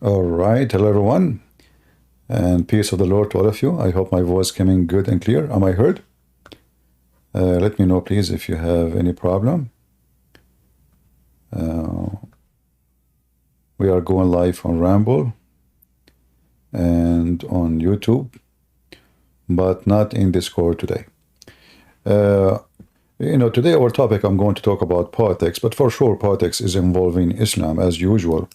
All right, hello everyone, and peace of the Lord to all of you. I hope my voice coming good and clear. Am I heard? Let me know, please, if you have any problem. We are going live on Ramble and on YouTube, but not in Discord today. Today our topic, I'm going to talk about politics, but for sure politics is involving Islam as usual.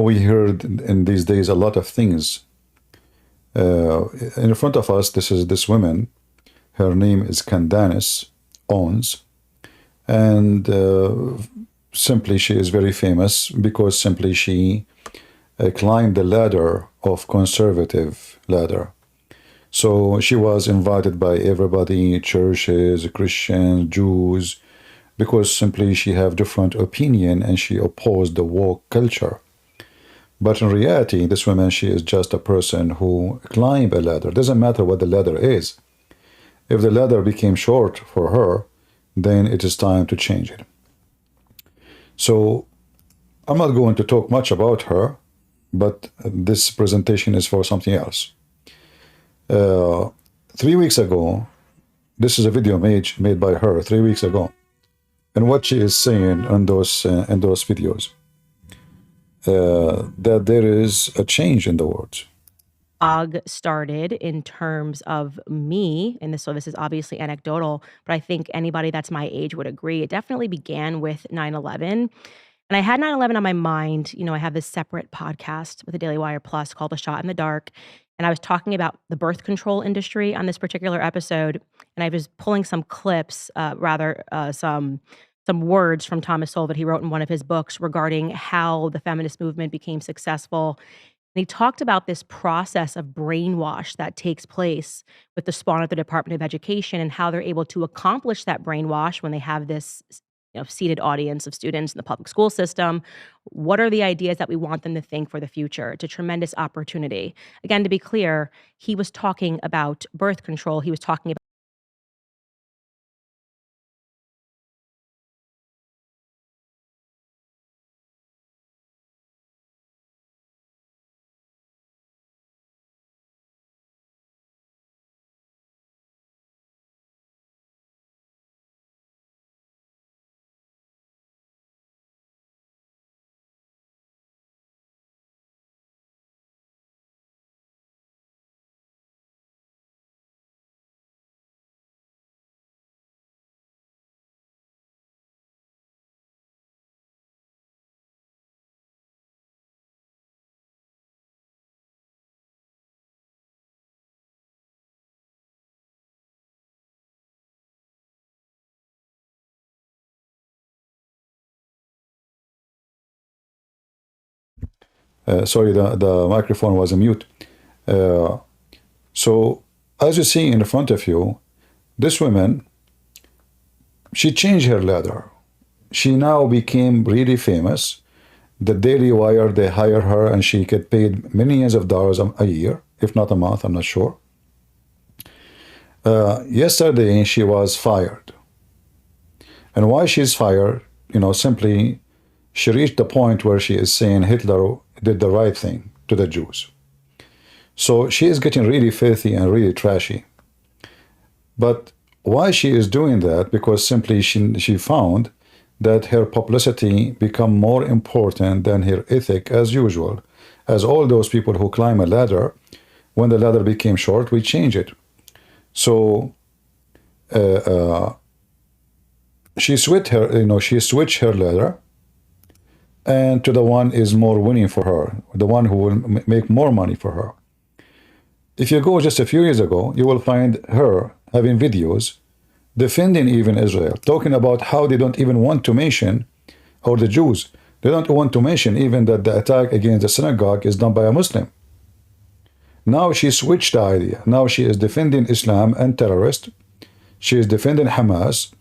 We heard in these days a lot of things. In front of us, this woman. Her name is Candace Owens, and simply she is very famous because simply she climbed the ladder of conservative ladder. So she was invited by everybody, churches, Christians, Jews, because simply she have different opinion and she opposed the woke culture. But in reality, this woman, she is just a person who climbed a ladder. Doesn't matter what the ladder is. If the ladder became short for her, then it is time to change it. So I'm not going to talk much about her, but this presentation is for something else. 3 weeks ago, this is a video made by her 3 weeks ago, and what she is saying in those videos, that there is a change in the world. Started in terms of me, and so this is obviously anecdotal, but I think anybody that's my age would agree. It definitely began with 9/11. And I had 9/11 on my mind. I have this separate podcast with the Daily Wire Plus called A Shot in the Dark. And I was talking about the birth control industry on this particular episode. And I was pulling some clips, some words from Thomas Sowell that he wrote in one of his books regarding how the feminist movement became successful. And he talked about this process of brainwash that takes place with the spawn of the Department of Education and how they're able to accomplish that brainwash when they have this seated audience of students in the public school system. What are the ideas that we want them to think for the future? It's a tremendous opportunity. Again, to be clear, he was talking about birth control. He was talking about Sorry, the microphone was on mute. So as you see in front of you, this woman, she changed her ladder. She now became really famous. The Daily Wire, they hire her and she get paid millions of dollars a year, if not a month, I'm not sure. Yesterday, she was fired. And why she's fired? Simply, she reached the point where she is saying Hitler did the right thing to the Jews. So she is getting really filthy and really trashy. But why she is doing that? Because simply she found that her publicity become more important than her ethic as usual. As all those people who climb a ladder, when the ladder became short, we change it. So she switched her ladder, and to the one is more winning for her, the one who will make more money for her. If you go just a few years ago, you will find her having videos defending even Israel, talking about how they don't even want to mention, or the Jews, they don't want to mention even that the attack against the synagogue is done by a Muslim. Now she switched the idea. Now she is defending Islam and terrorists. She is defending Hamas,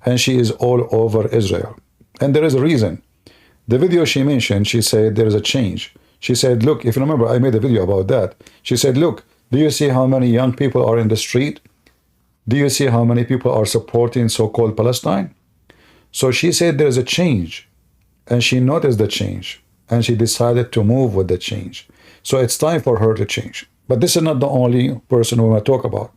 and she is all over Israel. And there is a reason. The video she mentioned, she said there is a change. She said, look, if you remember, I made a video about that. She said, look, do you see how many young people are in the street? Do you see how many people are supporting so-called Palestine? So she said there is a change, and she noticed the change. and she decided to move with the change. So it's time for her to change. But this is not the only person we want to talk about.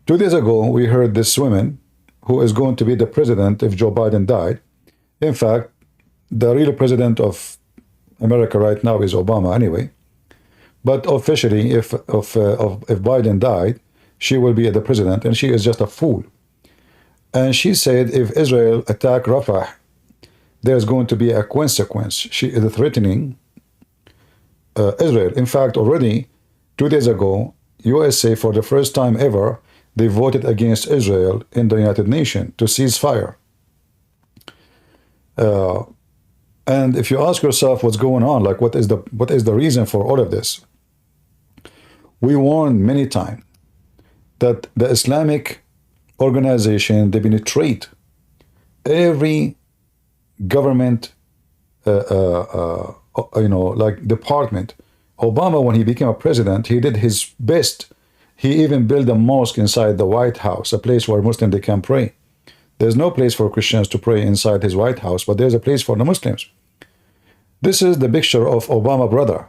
2 days ago, we heard this woman who is going to be the president if Joe Biden died. In fact, the real president of America right now is Obama anyway. But officially, if Biden died, she will be the president, and she is just a fool. And she said if Israel attack Rafah, there's going to be a consequence. She is threatening Israel. In fact, already 2 days ago, USA, for the first time ever, they voted against Israel in the United Nations to cease fire. And if you ask yourself what's going on, like what is the reason for all of this? We warned many times that the Islamic organization, they penetrate every government, like department. Obama, when he became a president, he did his best. He even built a mosque inside the White House, a place where Muslims they can pray. There's no place for Christians to pray inside his White House, but there's a place for the Muslims. This is the picture of Obama brother.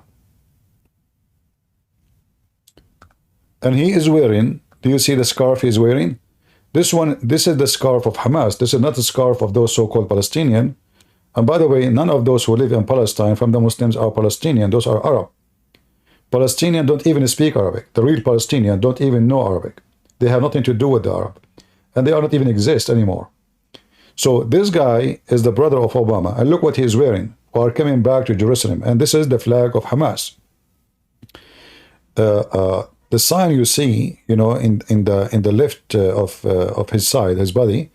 And he is wearing, do you see the scarf he's wearing? This is the scarf of Hamas. This is not the scarf of those so-called Palestinian. And by the way, none of those who live in Palestine from the Muslims are Palestinian. Those are Arab. Palestinians don't even speak Arabic. The real Palestinians don't even know Arabic. They have nothing to do with the Arab. And they are not even exist anymore. So this guy is the brother of Obama. And look what he is wearing while coming back to Jerusalem. And this is the flag of Hamas. The sign you see, in the left of his side, his body,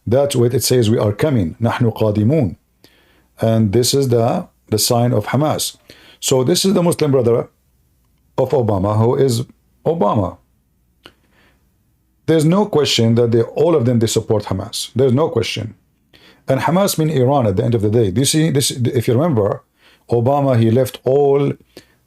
that's what it says, we are coming. نحن قادمون. And this is the sign of Hamas. So this is the Muslim brother of Obama, who is Obama. There's no question that all of them, they support Hamas. There's no question. And Hamas means Iran at the end of the day. Do you see this? If you remember, Obama, he left all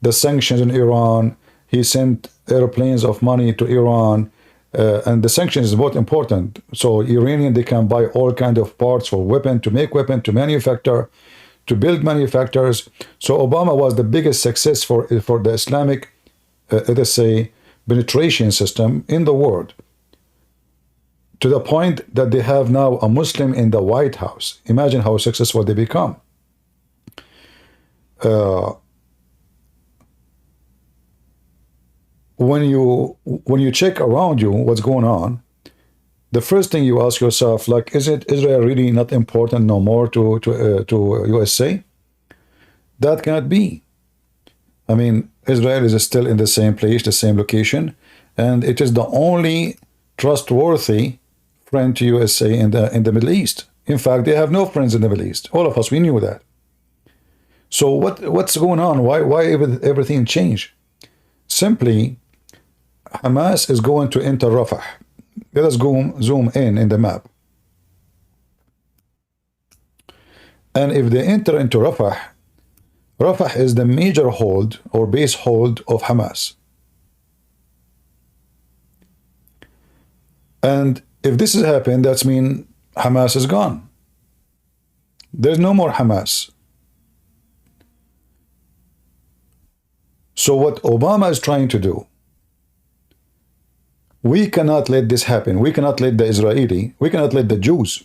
the sanctions in Iran. He sent airplanes of money to Iran. And the sanctions is both important. So Iranian, they can buy all kind of parts for weapon, to make weapon, to manufacture, to build manufacturers. So Obama was the biggest success for the Islamic, let's say, penetration system in the world. To the point that they have now a Muslim in the White House. Imagine how successful they become. When you check around you what's going on, the first thing you ask yourself, like, is it Israel really not important no more to USA? That cannot be. I mean, Israel is still in the same place, the same location, and it is the only trustworthy friend to USA in the Middle East. In fact, they have no friends in the Middle East. All of us, we knew that. So what's going on? Why everything changed? Simply, Hamas is going to enter Rafah. Let us go zoom in the map. And if they enter into Rafah, Rafah is the major hold or base hold of Hamas. And if this has happened, that means Hamas is gone. There's no more Hamas. So what Obama is trying to do, we cannot let this happen. We cannot let we cannot let the Jews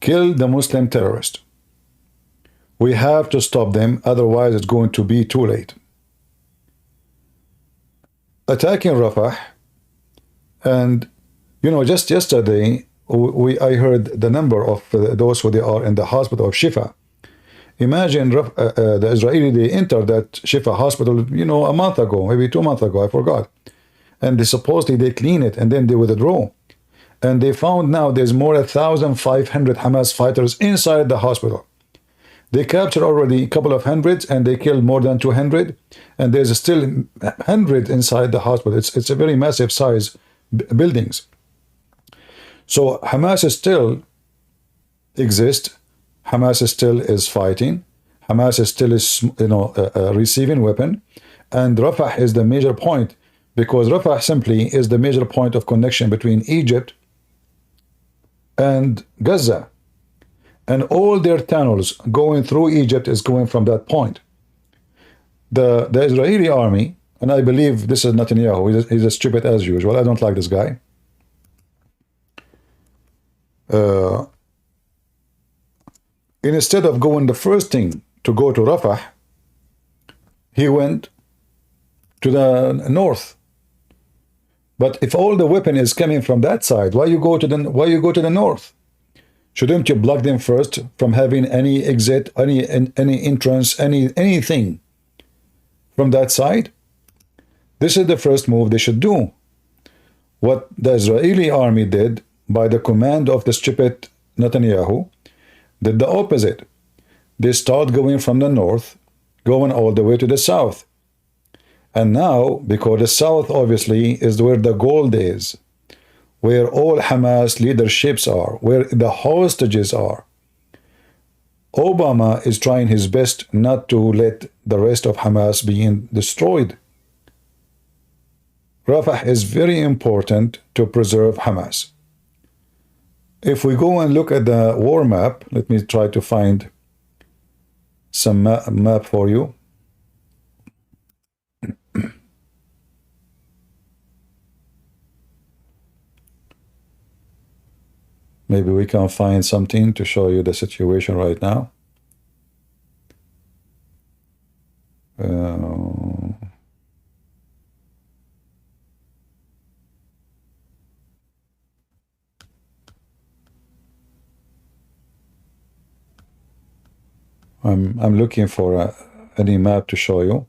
kill the Muslim terrorist. We have to stop them, otherwise it's going to be too late. Attacking Rafah, and just yesterday, I heard the number of those who they are in the hospital of Shifa. Imagine the Israeli, they entered that Shifa hospital, a month ago, maybe 2 months ago, I forgot. And supposedly they clean it and then they withdraw. And they found now there's more than 1,500 Hamas fighters inside the hospital. They captured already a couple of hundreds and they killed more than 200. And there's still 100 inside the hospital. It's a very massive size buildings. So Hamas still exists. Hamas still is fighting. Hamas still is, receiving weapon. And Rafah is the major point, because Rafah simply is the major point of connection between Egypt and Gaza. and all their tunnels going through Egypt is going from that point. The Israeli army, and I believe this is Netanyahu, he's as stupid as usual. I don't like this guy. Instead of going the first thing to go to Rafah, he went to the north. But if all the weapon is coming from that side, why you go to the north? Shouldn't you block them first from having any exit, any entrance, anything from that side? This is the first move they should do. What the Israeli army did, by the command of the stupid Netanyahu, did the opposite. They start going from the north, going all the way to the south. And now, because the south obviously is where the gold is, where all Hamas leaderships are, where the hostages are, Obama is trying his best not to let the rest of Hamas being destroyed. Rafah is very important to preserve Hamas. If we go and look at the war map, let me try to find some map for you. Maybe we can find something to show you the situation right now. I'm looking for any map to show you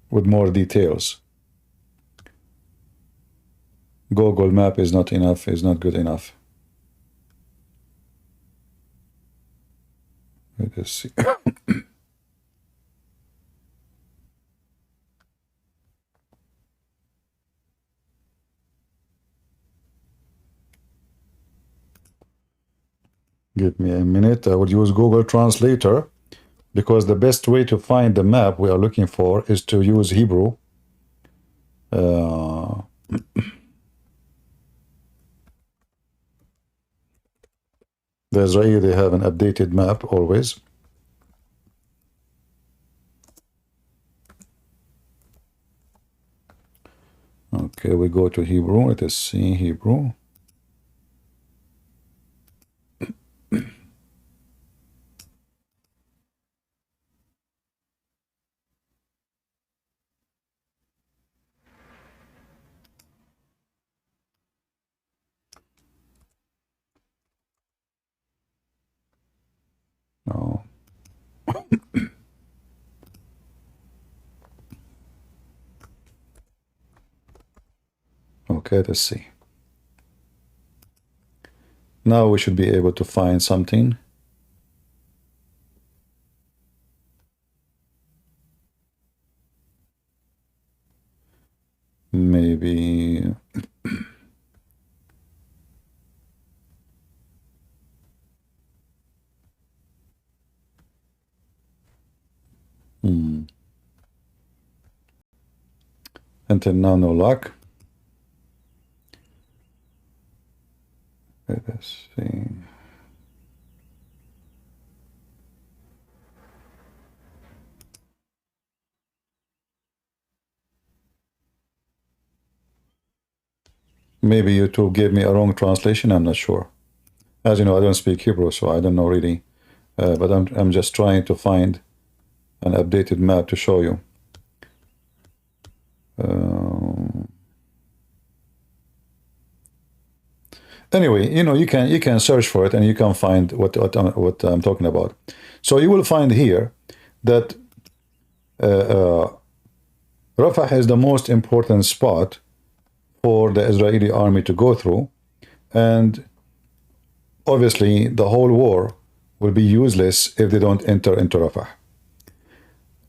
with more details. Google map is not enough, is not good enough. Let us see. Give me a minute. I will use Google Translator because the best way to find the map we are looking for is to use Hebrew. The Israeli, they have an updated map always. Okay, we go to Hebrew. Let us see Hebrew. No. Okay, let's see. Now we should be able to find something. Maybe until now, no luck. Let us see. Maybe YouTube gave me a wrong translation, I'm not sure. As you know, I don't speak Hebrew, so I don't know really. But I'm just trying to find an updated map to show you. Anyway, you know, you can search for it and you can find what I'm talking about. So you will find here that Rafah is the most important spot for the Israeli army to go through, and obviously the whole war will be useless if they don't enter into Rafah.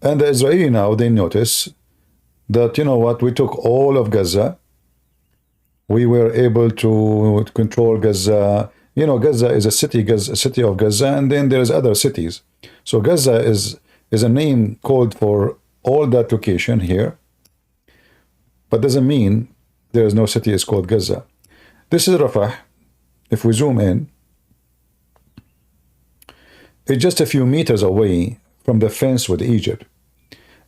And the Israeli now, they notice that, you know what, we took all of Gaza. We were able to control Gaza. You know, Gaza is a city of Gaza, and then there's other cities. So Gaza is a name called for all that location here, but doesn't mean there is no city is called Gaza. This is Rafah. If we zoom in, It's just a few meters away from the fence with Egypt.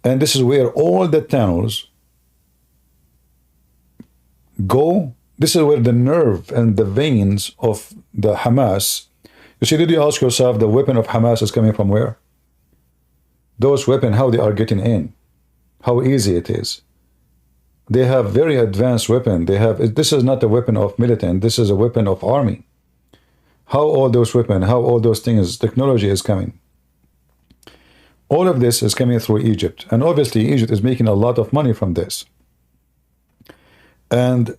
And this is where all the tunnels go. This is where the nerve and the veins of the Hamas. You see, did you ask yourself, the weapon of Hamas is coming from where? Those weapons, how they are getting in, how easy it is. They have very advanced weapon. This is not a weapon of militant. This is a weapon of army. How all those weapons, how all those things, technology is coming. All of this is coming through Egypt. And obviously Egypt is making a lot of money from this. And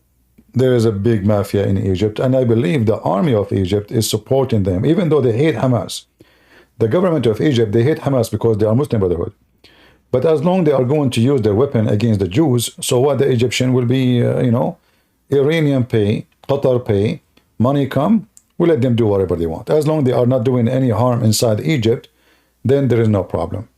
there is a big mafia in Egypt. And I believe the army of Egypt is supporting them, even though they hate Hamas. The government of Egypt, they hate Hamas because they are Muslim Brotherhood. But as long they are going to use their weapon against the Jews, so what the Egyptian will be, Iranian pay, Qatar pay, money come, we let them do whatever they want. As long they are not doing any harm inside Egypt, then there is no problem.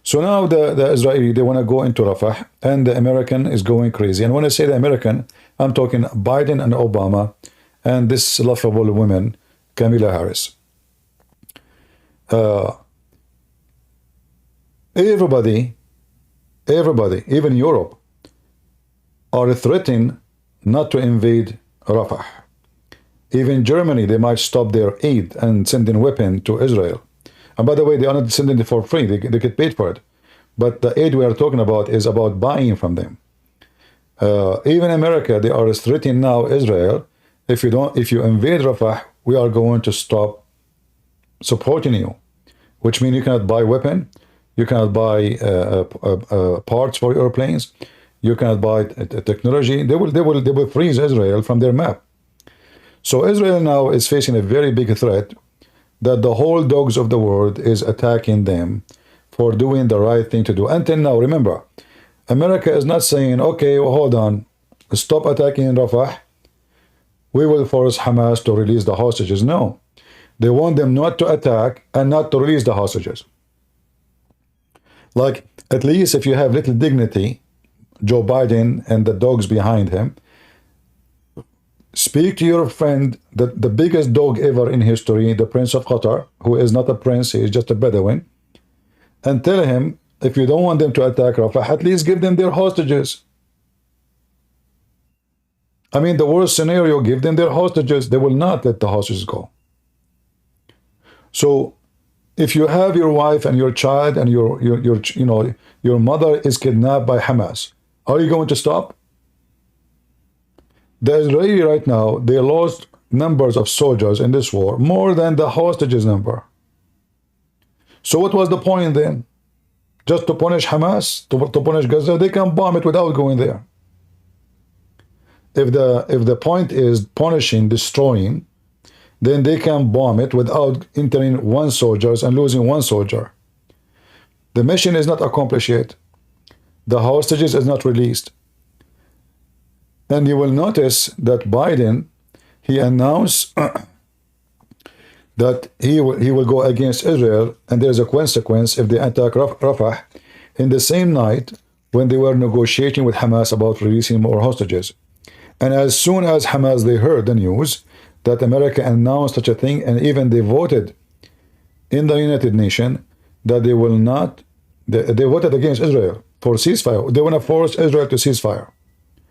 So now the Israeli, they want to go into Rafah, and the American is going crazy. And when I say the American, I'm talking Biden and Obama, and this laughable woman, Kamala Harris. Everybody, even Europe, are threatening not to invade Rafah. Even Germany, they might stop their aid and send in weapons to Israel. And by the way, they are not sending it for free. They get paid for it. But the aid we are talking about is about buying from them. Even America, they are threatening now Israel. If you invade Rafah, we are going to stop supporting you. Which means you cannot buy weapon, you cannot buy parts for airplanes, you cannot buy technology. They will freeze Israel from their map. So Israel now is facing a very big threat that the whole dogs of the world is attacking them for doing the right thing to do. Until now, remember, America is not saying, okay, well, hold on, stop attacking Rafah, we will force Hamas to release the hostages. No. They want them not to attack and not to release the hostages. Like, at least if you have little dignity, Joe Biden and the dogs behind him, speak to your friend, the biggest dog ever in history, the Prince of Qatar, who is not a prince, he is just a Bedouin, and tell him, if you don't want them to attack Rafah, at least give them their hostages. I mean, the worst scenario, give them their hostages. They will not let the hostages go. So if you have your wife and your child and your mother is kidnapped by Hamas, are you going to stop? The Israeli right now, they lost numbers of soldiers in this war, more than the hostages number. So what was the point then? Just to punish Hamas, to punish Gaza? They can bomb it without going there. If the point is punishing, destroying, then they can bomb it without entering one soldier and losing one soldier. The mission is not accomplished yet. The hostages is not released. And you will notice that Biden, he announced that he will go against Israel, and there's a consequence if they attack Rafah in the same night when they were negotiating with Hamas about releasing more hostages. And as soon as Hamas, they heard the news that America announced such a thing, and even they voted in the United Nations that they will not, they voted against Israel for ceasefire. They want to force Israel to ceasefire.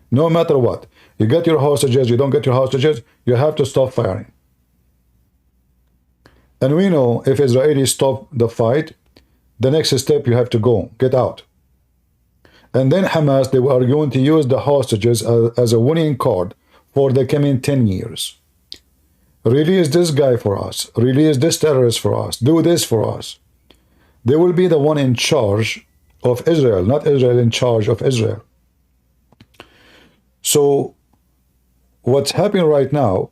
No matter what. You get your hostages, you don't get your hostages, you have to stop firing. And we know if Israelis stop the fight, the next step you have to go, get out. And then Hamas, they are going to use the hostages as a winning card for the coming 10 years. Release this guy for us. Release this terrorist for us. Do this for us. They will be the one in charge of Israel, not Israel in charge of Israel. So what's happening right now,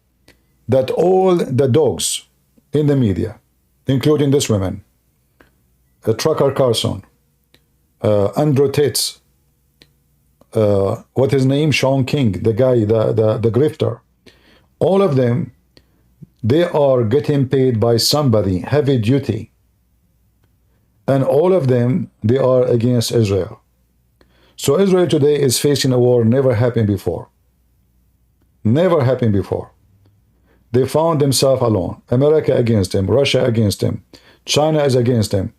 that all the dogs in the media, including this woman, Tucker Carlson, Andrew Tate, what his name, Sean King, the guy, the grifter, all of them, they are getting paid by somebody, heavy duty. And all of them, they are against Israel. So Israel today is facing a war never happened before. Never happened before. They found themselves alone. America against them, Russia against them, China is against him.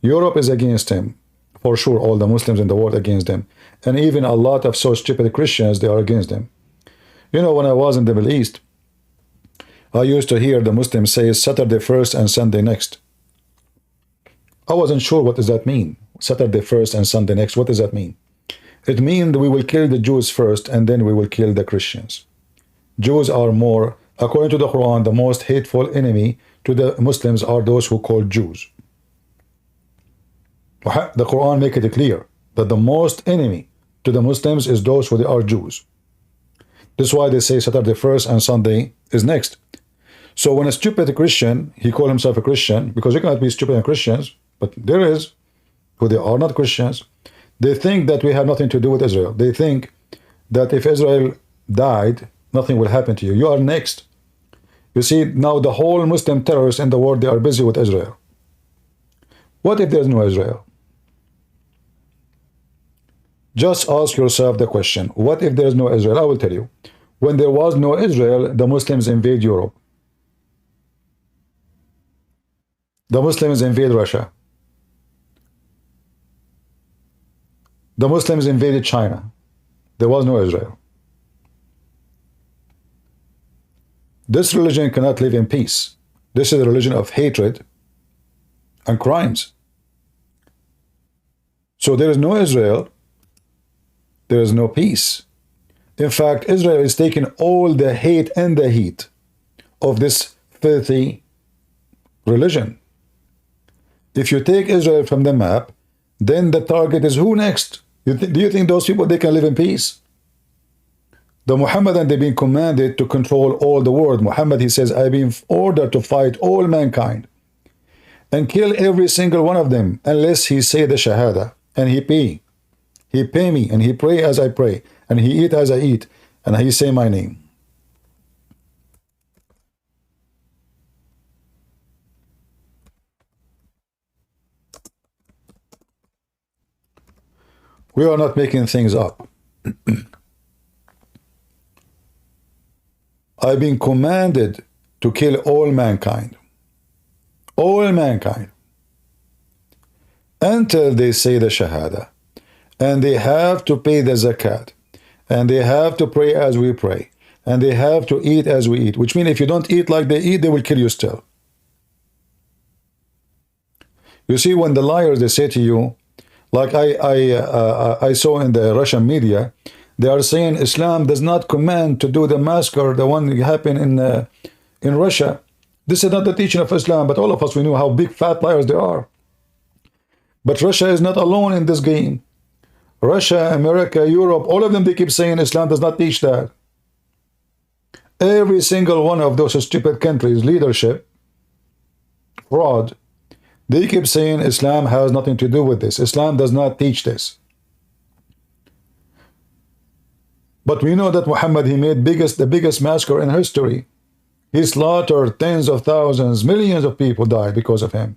Europe is against him. For sure, all the Muslims in the world against him. And even a lot of so stupid Christians, they are against him. You know, when I was in the Middle East, I used to hear the Muslims say Saturday first and Sunday next. I wasn't sure what does that mean. Saturday first and Sunday next. What does that mean? It means we will kill the Jews first and then we will kill the Christians. Jews are more, according to the Quran, the most hateful enemy to the Muslims are those who call Jews. The Quran make it clear that the most enemy to the Muslims is those who are Jews. This is why they say Saturday first and Sunday is next. So when a stupid Christian, he call himself a Christian, because you cannot be stupid and Christians, but there is, who they are not Christians, they think that we have nothing to do with Israel. They think that if Israel died, nothing will happen to you. You are next. You see, now the whole Muslim terrorists in the world, they are busy with Israel. What if there's no Israel? Just ask yourself the question, what if there's no Israel? I will tell you. When there was no Israel, the Muslims invade Europe. The Muslims invade Russia. The Muslims invaded China. There was no Israel. This religion cannot live in peace. This is a religion of hatred and crimes. So there is no Israel. There is no peace. In fact, Israel is taking all the hate and the heat of this filthy religion. If you take Israel from the map, then the target is who next? Do you think those people, they can live in peace? The Muhammadan, they've been commanded to control all the world. Muhammad, he says, I've been ordered to fight all mankind and kill every single one of them unless he say the Shahada and he pay. He pay me and he pray as I pray and he eat as I eat and he say my name. We are not making things up. I've been commanded to kill all mankind. All mankind. Until they say the Shahada. And they have to pay the zakat. And they have to pray as we pray. And they have to eat as we eat. Which means if you don't eat like they eat, they will kill you still. You see, when the liars, they say to you, like I saw in the Russian media, they are saying Islam does not command to do the massacre, the one that happened in Russia. This is not the teaching of Islam, but all of us, we know how big fat liars they are. But Russia is not alone in this game. Russia, America, Europe, all of them, they keep saying Islam does not teach that. Every single one of those stupid countries, leadership, fraud, they keep saying Islam has nothing to do with this. Islam does not teach this. But we know that Muhammad, he made the biggest massacre in history. He slaughtered tens of thousands, millions of people died because of him.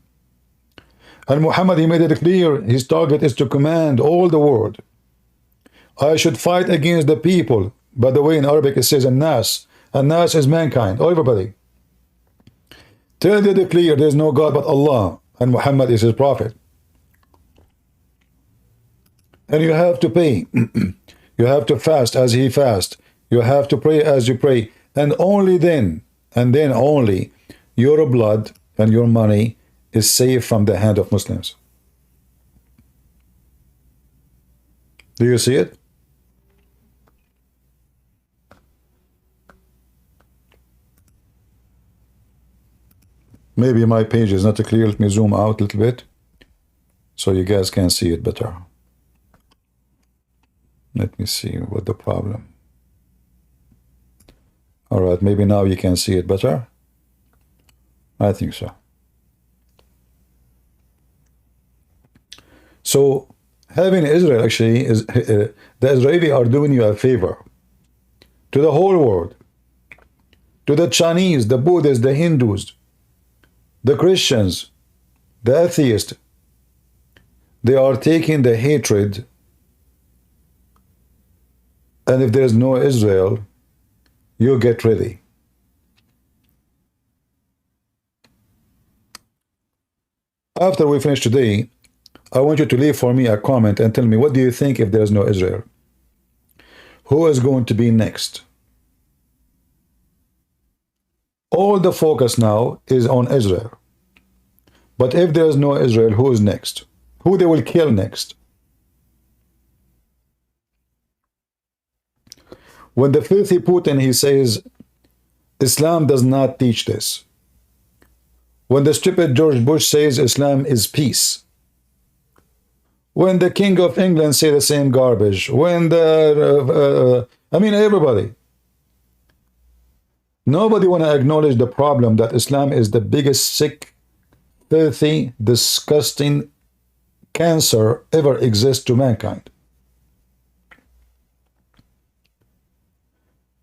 And Muhammad, he made it clear, his target is to command all the world. I should fight against the people. By the way, in Arabic it says An-Nas. An-Nas is mankind, everybody. Tell them clear, there is no God but Allah. And Muhammad is his prophet. And you have to pay. You have to fast as he fast. You have to pray as you pray. And only then, and then only, your blood and your money is safe from the hand of Muslims. Do you see it? Maybe my page is not clear. Let me zoom out a little bit so you guys can see it better. Let me see what the problem. All right, maybe now you can see it better. I think so. So having Israel actually is the Israeli are doing you a favor to the whole world, to the Chinese, the Buddhists, the Hindus, the Christians, the atheists. They are taking the hatred, and if there is no Israel, you get ready. After we finish today, I want you to leave for me a comment and tell me, what do you think if there's no Israel? Who is going to be next? All the focus now is on Israel. But if there's no Israel, who is next? Who they will kill next? When the filthy Putin, he says, Islam does not teach this. When the stupid George Bush says Islam is peace. When the King of England say the same garbage. When the, everybody. Nobody want to acknowledge the problem that Islam is the biggest sick, filthy, disgusting cancer ever exists to mankind.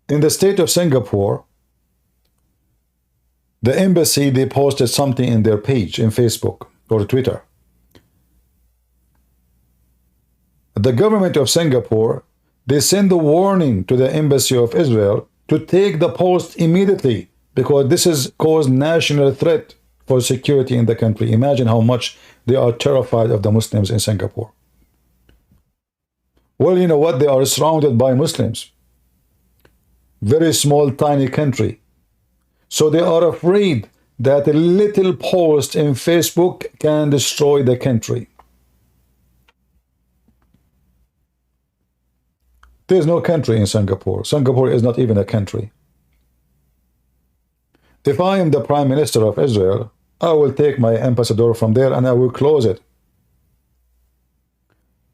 In the state of Singapore, the embassy, they posted something in their page in Facebook or Twitter. The government of Singapore, they send a warning to the embassy of Israel to take the post immediately because this has caused national threat for security in the country. Imagine how much they are terrified of the Muslims in Singapore. Well, you know what? They are surrounded by Muslims. Very small, tiny country. So they are afraid that a little post in Facebook can destroy the country. There is no country in Singapore. Singapore is not even a country. If I am the Prime Minister of Israel, I will take my ambassador from there and I will close it.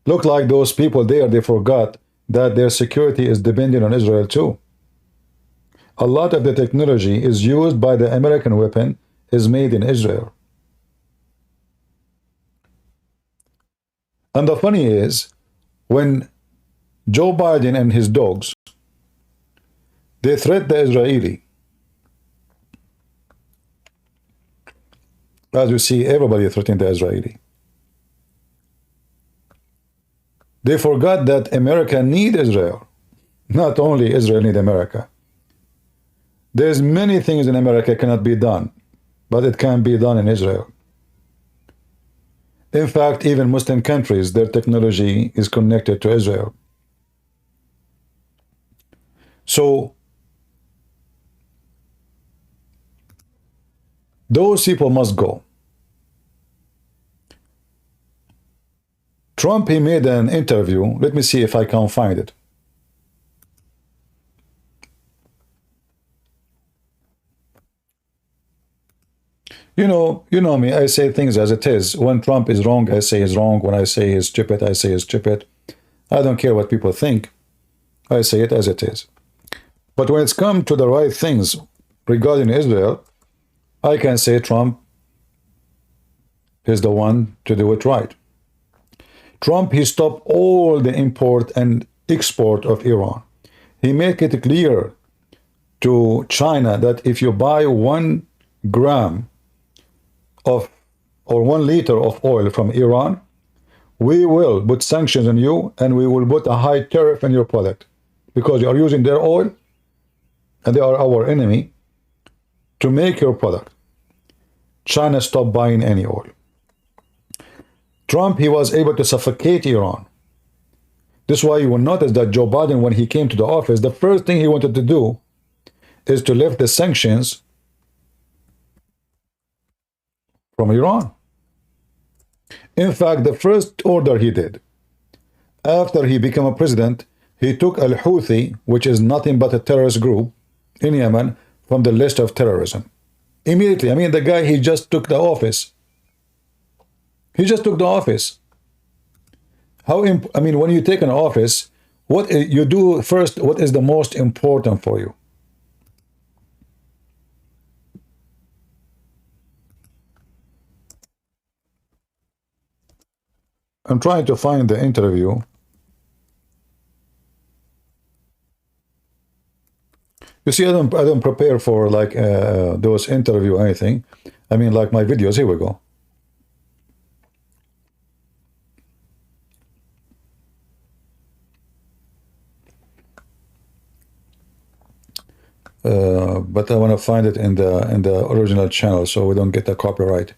Look like those people there, they forgot that their security is dependent on Israel too. A lot of the technology is used by the American weapon is made in Israel. And the funny is, when Joe Biden and his dogs, they threat the Israeli. As you see, everybody threatening the Israeli. They forgot that America need Israel. Not only Israel need America. There's many things in America cannot be done, but it can be done in Israel. In fact, even Muslim countries, their technology is connected to Israel. So, those people must go. Trump, he made an interview. Let me see if I can find it. You know me, I say things as it is. When Trump is wrong, I say he's wrong. When I say he's stupid, I say he's stupid. I don't care what people think. I say it as it is. But when it's come to the right things regarding Israel, I can say Trump is the one to do it right. Trump, he stopped all the import and export of Iran. He made it clear to China that if you buy 1 gram of or 1 liter of oil from Iran, we will put sanctions on you and we will put a high tariff on your product because you are using their oil and they are our enemy to make your product. China stopped buying any oil. Trump, he was able to suffocate Iran. This is why you will notice that Joe Biden, when he came to the office, the first thing he wanted to do is to lift the sanctions from Iran. In fact, the first order he did, after he became a president, he took Al-Houthi, which is nothing but a terrorist group in Yemen, from the list of terrorism. Immediately. I mean, the guy, he just took the office. He just took the office. When you take an office, what you do first, what is the most important for you? I'm trying to find the interview. You see, I don't prepare for like those interview or anything. I mean, like my videos. Here we go. But I want to find it in the original channel so we don't get the copyright.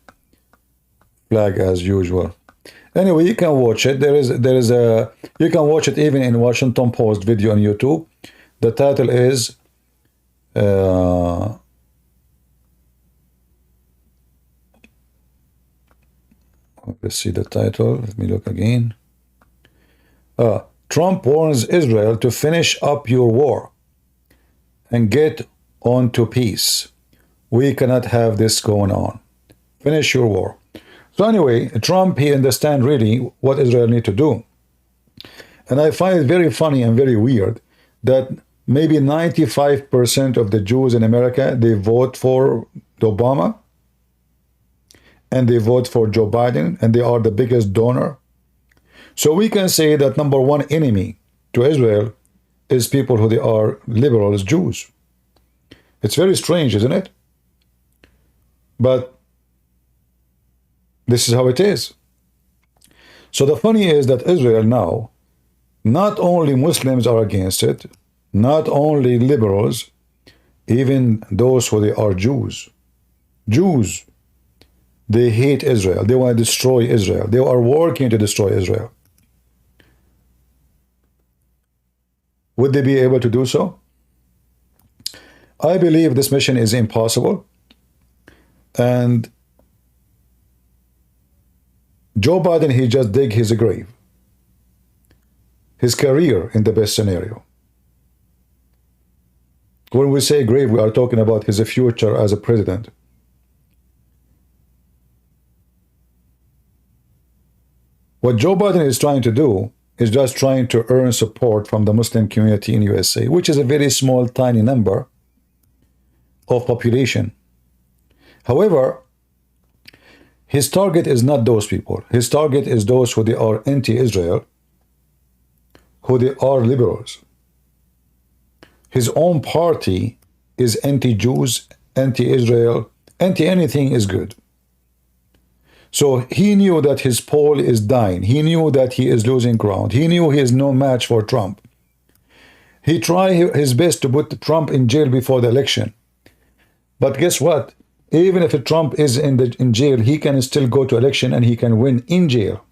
flag as usual. Anyway, you can watch it. There is a you can watch it even in Washington Post video on YouTube. The title is let's see the title. Let me look again. Trump warns Israel to finish up your war and get on to peace. We cannot have this going on. Finish your war. So anyway, Trump, he understands really what Israel need to do. And I find it very funny and very weird that maybe 95% of the Jews in America, they vote for Obama and they vote for Joe Biden, and they are the biggest donor. So we can say that number one enemy to Israel is people who they are liberals, Jews. It's very strange, isn't it? But this is how it is. So the funny is that Israel now, not only Muslims are against it, not only liberals, even those who they are Jews. Jews, they hate Israel. They want to destroy Israel. They are working to destroy Israel. Would they be able to do so? I believe this mission is impossible. And Joe Biden, he just dig his grave. His career in the best scenario. When we say grave, we are talking about his future as a president. What Joe Biden is trying to do is just trying to earn support from the Muslim community in USA, which is a very small, tiny number of population. However, his target is not those people. His target is those who they are anti-Israel, who they are liberals. His own party is anti-Jews, anti-Israel, anti-anything is good. So he knew that his poll is dying. He knew that he is losing ground. He knew he is no match for Trump. He tried his best to put Trump in jail before the election. But guess what? Even if Trump is in jail, he can still go to election and he can win in jail.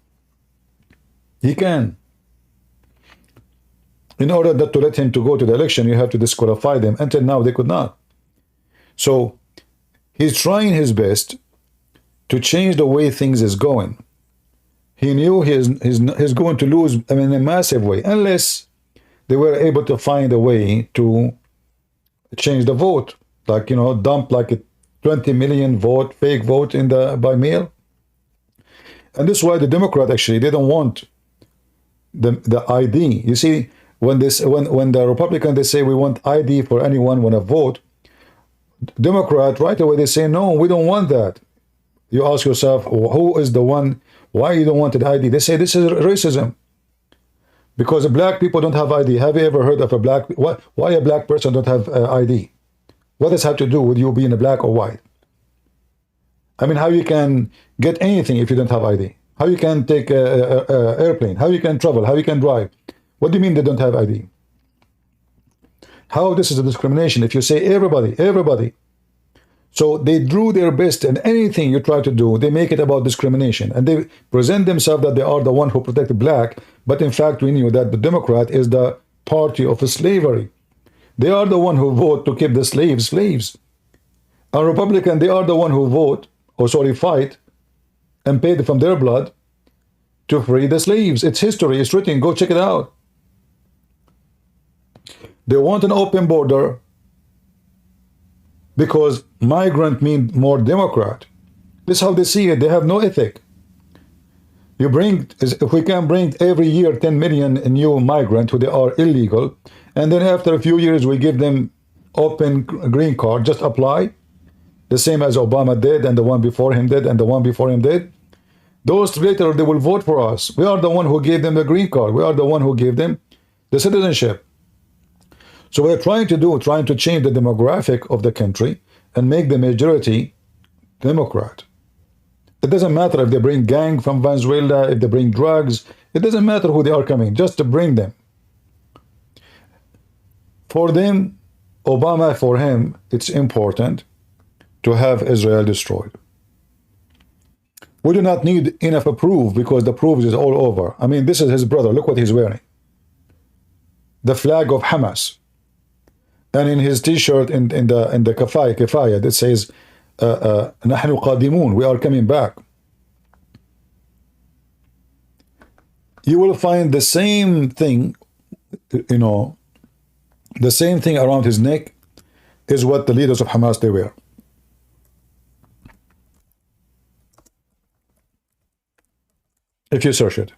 He can. In order not to let him to go to the election, you have to disqualify them. Until now, they could not. So he's trying his best to change the way things is going. He knew he's going to lose in a massive way, unless they were able to find a way to change the vote, like, you know, dump like a 20 million vote, fake vote in by mail. And this is why the Democrat, actually, they don't want the ID. You see, when the Republican, they say we want ID for anyone when a vote, Democrat right away they say no, we don't want that. You ask yourself, who is the one? Why you don't want the ID? They say this is racism. Because black people don't have ID. Have you ever heard of a black? Why a black person don't have ID? What does that have to do with you being a black or white? I mean, how you can get anything if you don't have ID? How you can take an airplane? How you can travel? How you can drive? What do you mean they don't have ID? How this is a discrimination if you say everybody, everybody. So they drew their best, and anything you try to do, they make it about discrimination. And they present themselves that they are the one who protected black, but in fact we knew that the Democrat is the party of slavery. They are the one who vote to keep the slaves. And Republican, they are the one who fight and paid from their blood to free the slaves. It's history, it's written, go check it out. They want an open border because migrant mean more Democrat. This is how they see it. They have no ethic. If we can bring every year 10 million new migrants who they are illegal, and then after a few years we give them open green card, just apply, the same as Obama did, and the one before him did, and the one before him did. Those later, they will vote for us. We are the one who gave them the green card. We are the one who gave them the citizenship. So we're trying to change the demographic of the country and make the majority Democrat. It doesn't matter if they bring gang from Venezuela, if they bring drugs. It doesn't matter who they are coming, just to bring them. For them, Obama, for him, it's important to have Israel destroyed. We do not need enough proof because the proof is all over. I mean, this is his brother. Look what he's wearing. The flag of Hamas. And in his t-shirt in the Kaffiyeh that says نحن قادمون, we are coming back. You will find the same thing, you know, the same thing around his neck is what the leaders of Hamas they wear. If you search it.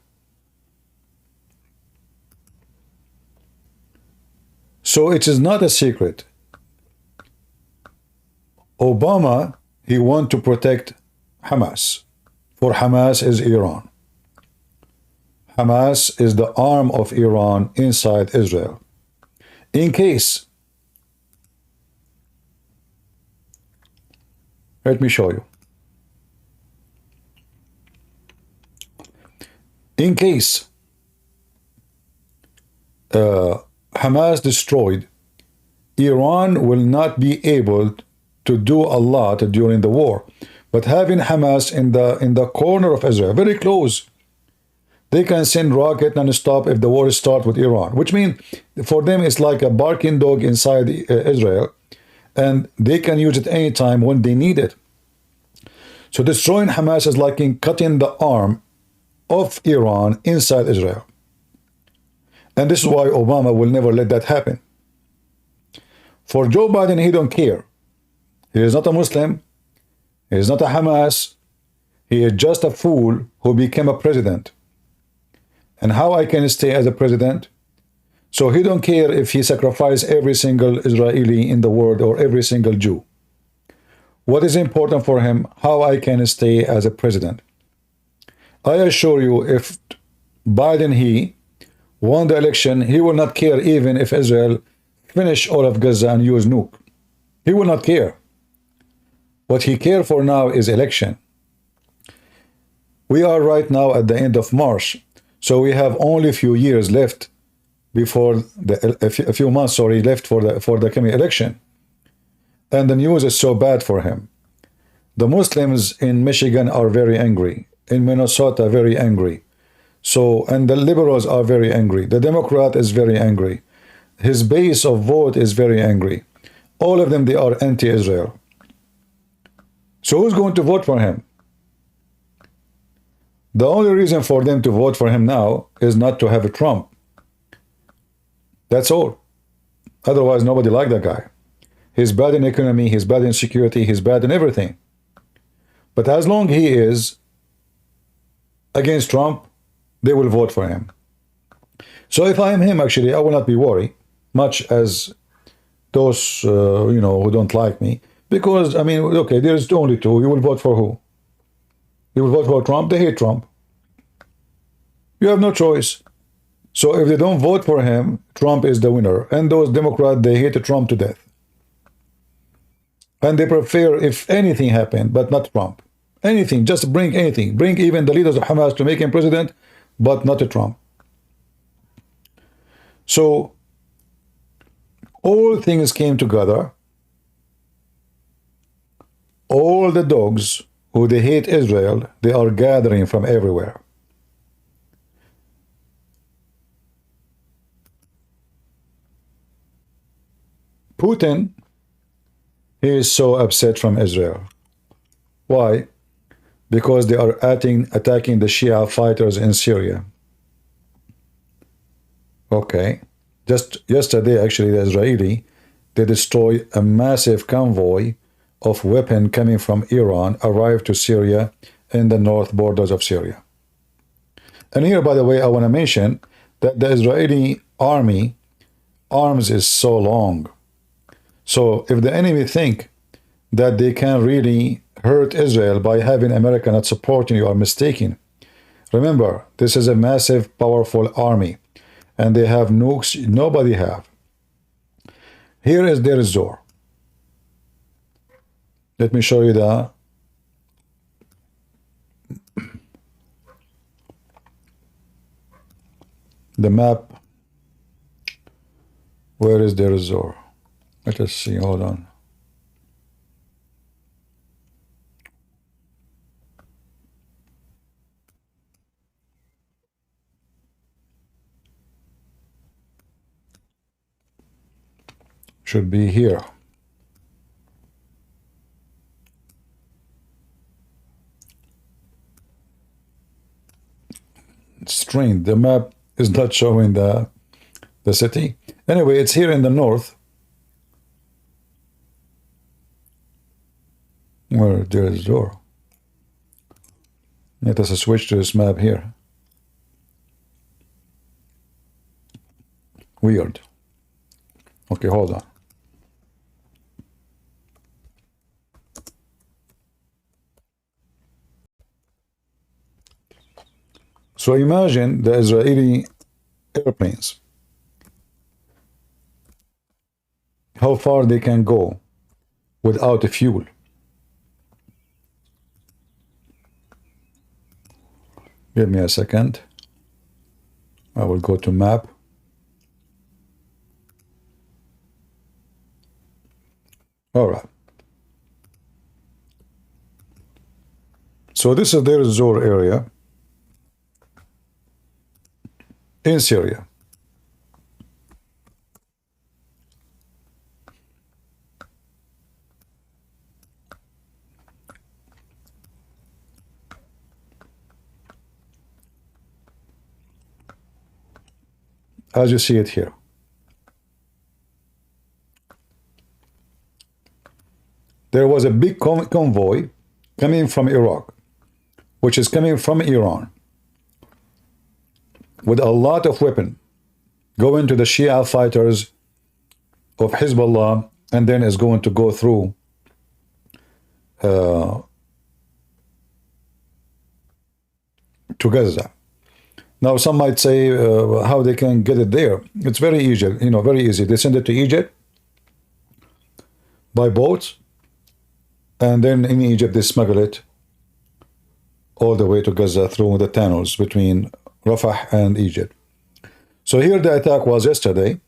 So it is not a secret. Obama, he want to protect Hamas. For Hamas is Iran. Hamas is the arm of Iran inside Israel. In case, let me show you. In case Hamas destroyed, Iran will not be able to do a lot during the war. But having Hamas in the corner of Israel, very close, they can send rocket non-stop if the war starts with Iran, which means for them it's like a barking dog inside Israel, and they can use it anytime when they need it. So destroying Hamas is like in cutting the arm of Iran inside Israel. And this is why Obama will never let that happen. For Joe Biden, he don't care. He is not a Muslim. He is not a Hamas. He is just a fool who became a president. And how I can stay as a president? So he don't care if he sacrifices every single Israeli in the world or every single Jew. What is important for him? How I can stay as a president. I assure you, if Biden, he won the election, he will not care even if Israel finish all of Gaza and use nuke. He will not care. What he cares for now is election. We are right now at the end of March, so we have only a few years left before a few months, sorry, left for the coming election. And the news is so bad for him. The Muslims in Michigan are very angry. In Minnesota, very angry. So, and the liberals are very angry. The Democrat is very angry. His base of vote is very angry. All of them, they are anti-Israel. So who's going to vote for him? The only reason for them to vote for him now is not to have a Trump. That's all. Otherwise, nobody likes that guy. He's bad in economy, he's bad in security, he's bad in everything. But as long as he is against Trump, they will vote for him. So if I am him, actually, I will not be worried much as those, you know, who don't like me. Because, I mean, okay, there's only two. You will vote for who? You will vote for Trump? They hate Trump. You have no choice. So if they don't vote for him, Trump is the winner. And those Democrats, they hate Trump to death. And they prefer if anything happened, but not Trump. Anything, just bring anything. Bring even the leaders of Hamas to make him president, but not Trump. So all things came together. All the dogs who they hate Israel, they are gathering from everywhere. Putin, he is so upset from Israel. Why? Because they are attacking the Shia fighters in Syria. Okay. Just yesterday, actually, the Israeli, they destroyed a massive convoy of weapons coming from Iran, arrived to Syria in the north borders of Syria. And here, by the way, I want to mention that the Israeli army arms is so long. So if the enemy think that they can really hurt Israel by having America not supporting, you are mistaken. Remember, this is a massive, powerful army, and they have nukes nobody have. Here is their Zor. Let me show you the map. Where is their Zor? Let us see, hold on. should be here. Strange, the map is not showing the city. Anyway, it's here in the north, where there is a door. Let us switch to this map here. Weird. Okay, hold on. So imagine the Israeli airplanes, how far they can go without fuel. Give me a second. I will go to map. All right. So this is their Zor area in Syria. As you see it here. There was a big convoy coming from Iraq, which is coming from Iran, with a lot of weapon, going to the Shia fighters of Hezbollah, and then is going to go through to Gaza. Now, some might say how they can get it there. It's very easy, very easy. They send it to Egypt by boats, and then in Egypt they smuggle it all the way to Gaza through the tunnels between Rafah and Egypt. So here the attack was yesterday,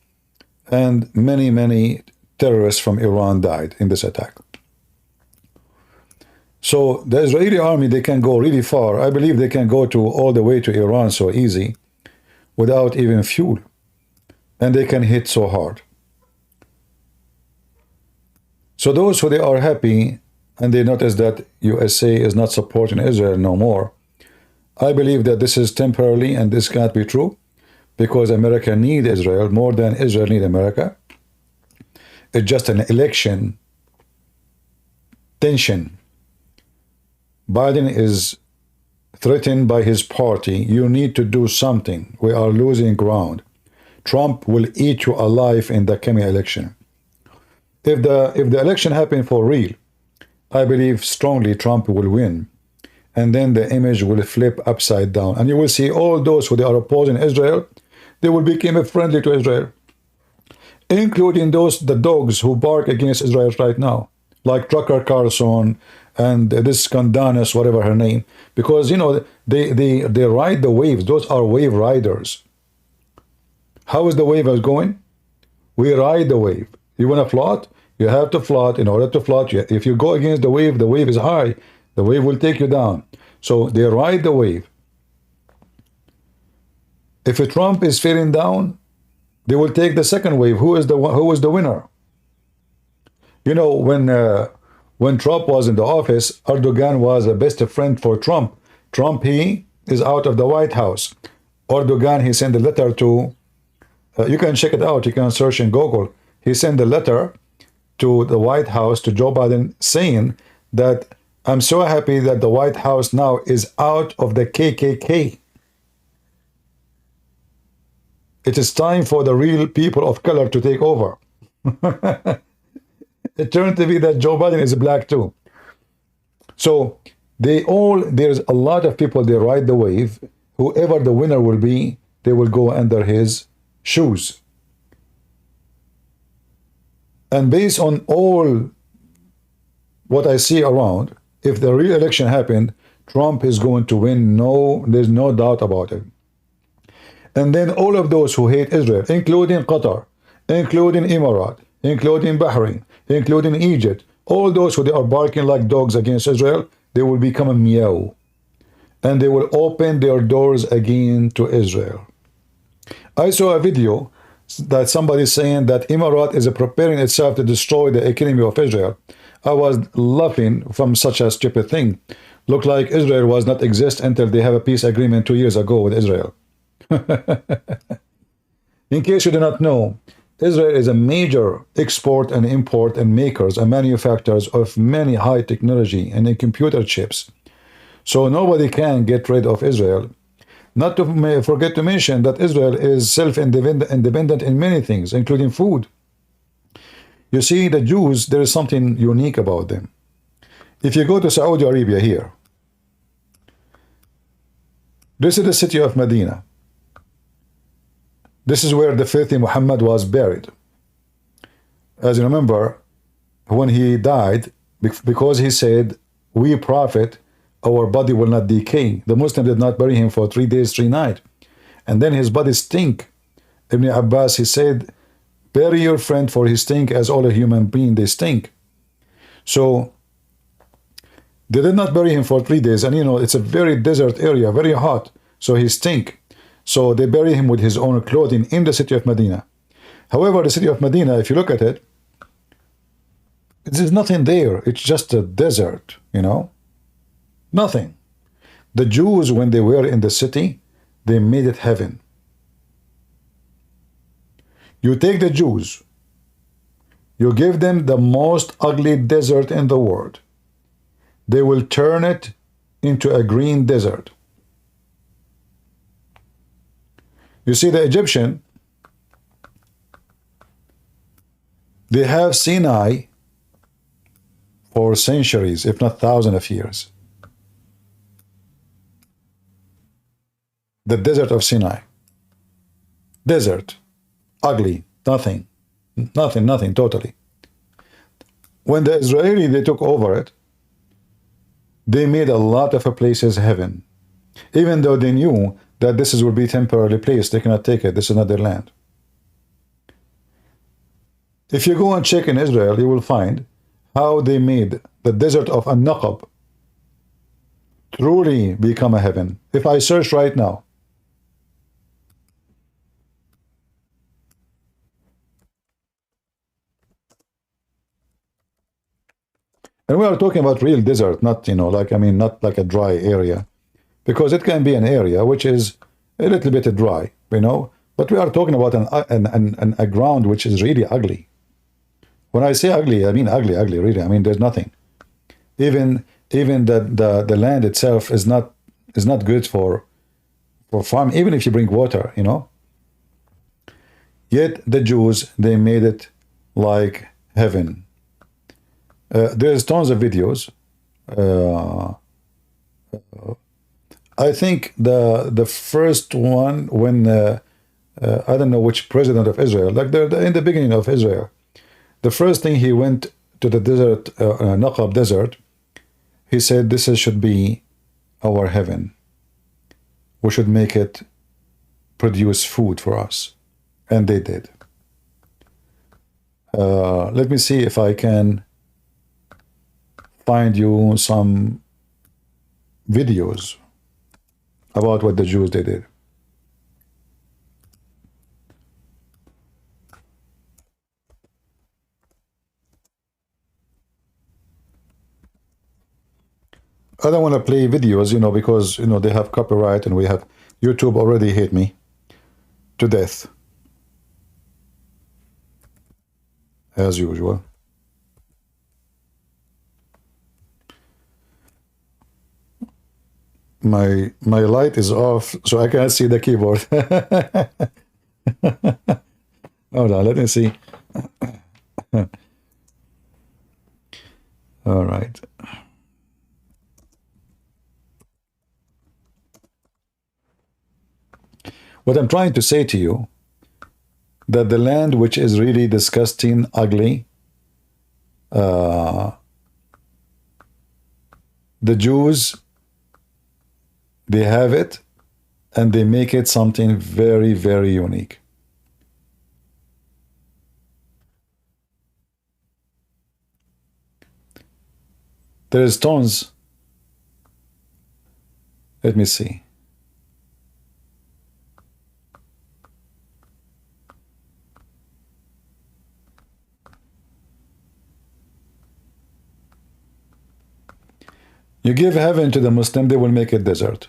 and many terrorists from Iran died in this attack. So the Israeli army, they can go really far. I believe they can go to all the way to Iran so easy without even fuel. And they can hit so hard. So those who they are happy and they notice that USA is not supporting Israel no more, I believe that this is temporarily and this can't be true because America needs Israel more than Israel needs America. It's just an election tension. Biden is threatened by his party. You need to do something. We are losing ground. Trump will eat you alive in the coming election. If the election happens for real, I believe strongly Trump will win. And then the image will flip upside down. And you will see all those who they are opposing Israel, they will become friendly to Israel. Including the dogs who bark against Israel right now. Like Tucker Carlson and this Candace, whatever her name, because they ride the waves. Those are wave riders. How is the wave going? We ride the wave. You want to float? You have to float. In order to float, if you go against the wave is high. The wave will take you down. So they ride the wave. If Trump is feeling down, they will take the second wave. Who is the winner? When Trump was in the office, Erdogan was a best friend for Trump. Trump, he is out of the White House. Erdogan, he sent a letter to, you can check it out, you can search in Google. He sent a letter to the White House, to Joe Biden, saying that I'm so happy that the White House now is out of the KKK. It is time for the real people of color to take over. It turned to be that Joe Biden is black too. So there's a lot of people, they ride the wave. Whoever the winner will be, they will go under his shoes. And based on all what I see around, if the real election happened, Trump is going to win. There's no doubt about it. And then all of those who hate Israel, including Qatar, including Emirates, including Bahrain, including Egypt, all those who they are barking like dogs against Israel, they will become a meow. And they will open their doors again to Israel. I saw a video that somebody saying that Emirat is preparing itself to destroy the economy of Israel. I was laughing from such a stupid thing. Looked like Israel was not exist until they have a peace agreement 2 years ago with Israel. In case you do not know, Israel is a major export and import and makers and manufacturers of many high technology and in computer chips. So nobody can get rid of Israel. Not to forget to mention that Israel is self-independent in many things, including food. You see, the Jews, there is something unique about them. If you go to Saudi Arabia here, this is the city of Medina. This is where the filthy Muhammad was buried. As you remember, when he died, because he said, we prophet, our body will not decay. The Muslim did not bury him for 3 days, 3 nights. And then his body stink. Ibn Abbas, he said, bury your friend for his stink, as all a human being, they stink. So they did not bury him for 3 days. And you know, it's a very desert area, very hot. So he stink. So they bury him with his own clothing in the city of Medina. However, the city of Medina, if you look at it, there's nothing there. It's just a desert, you know. Nothing. The Jews, when they were in the city, they made it heaven. You take the Jews, you give them the most ugly desert in the world. They will turn it into a green desert. You see, the Egyptian, they have Sinai for centuries, if not thousands of years. The desert of Sinai. Desert. Ugly. Nothing. Nothing, totally. When the Israeli, they took over it, they made a lot of places heaven. Even though they knew that this will be temporarily place, they cannot take it. This is not their land. If you go and check in Israel, you will find how they made the desert of An-Naqab truly become a heaven. If I search right now, and we are talking about real desert, not, you know, like, I mean, not like a dry area, because it can be an area which is a little bit dry, you know, but we are talking about a ground which is really ugly. When I say ugly, I mean ugly, really. I mean, there's nothing. Even the land itself is not good for farm, even if you bring water, you know. Yet the Jews, they made it like heaven. There's tons of videos. I think the first one, when I don't know which president of Israel, like in the beginning of Israel, the first thing he went to the desert, Naqab desert, he said, this should be our heaven. We should make it produce food for us. And they did. Let me see if I can find you some videos about what the Jews they did. I don't want to play videos, you know, because, you know, they have copyright and we have YouTube already hate me to death, as usual. My light is off, so I can't see the keyboard. Hold on, let me see. All right. What I'm trying to say to you, that the land which is really disgusting, ugly, the Jews, they have it, and they make it something very, very unique. There is tons. Let me see. You give heaven to the Muslim, they will make it desert.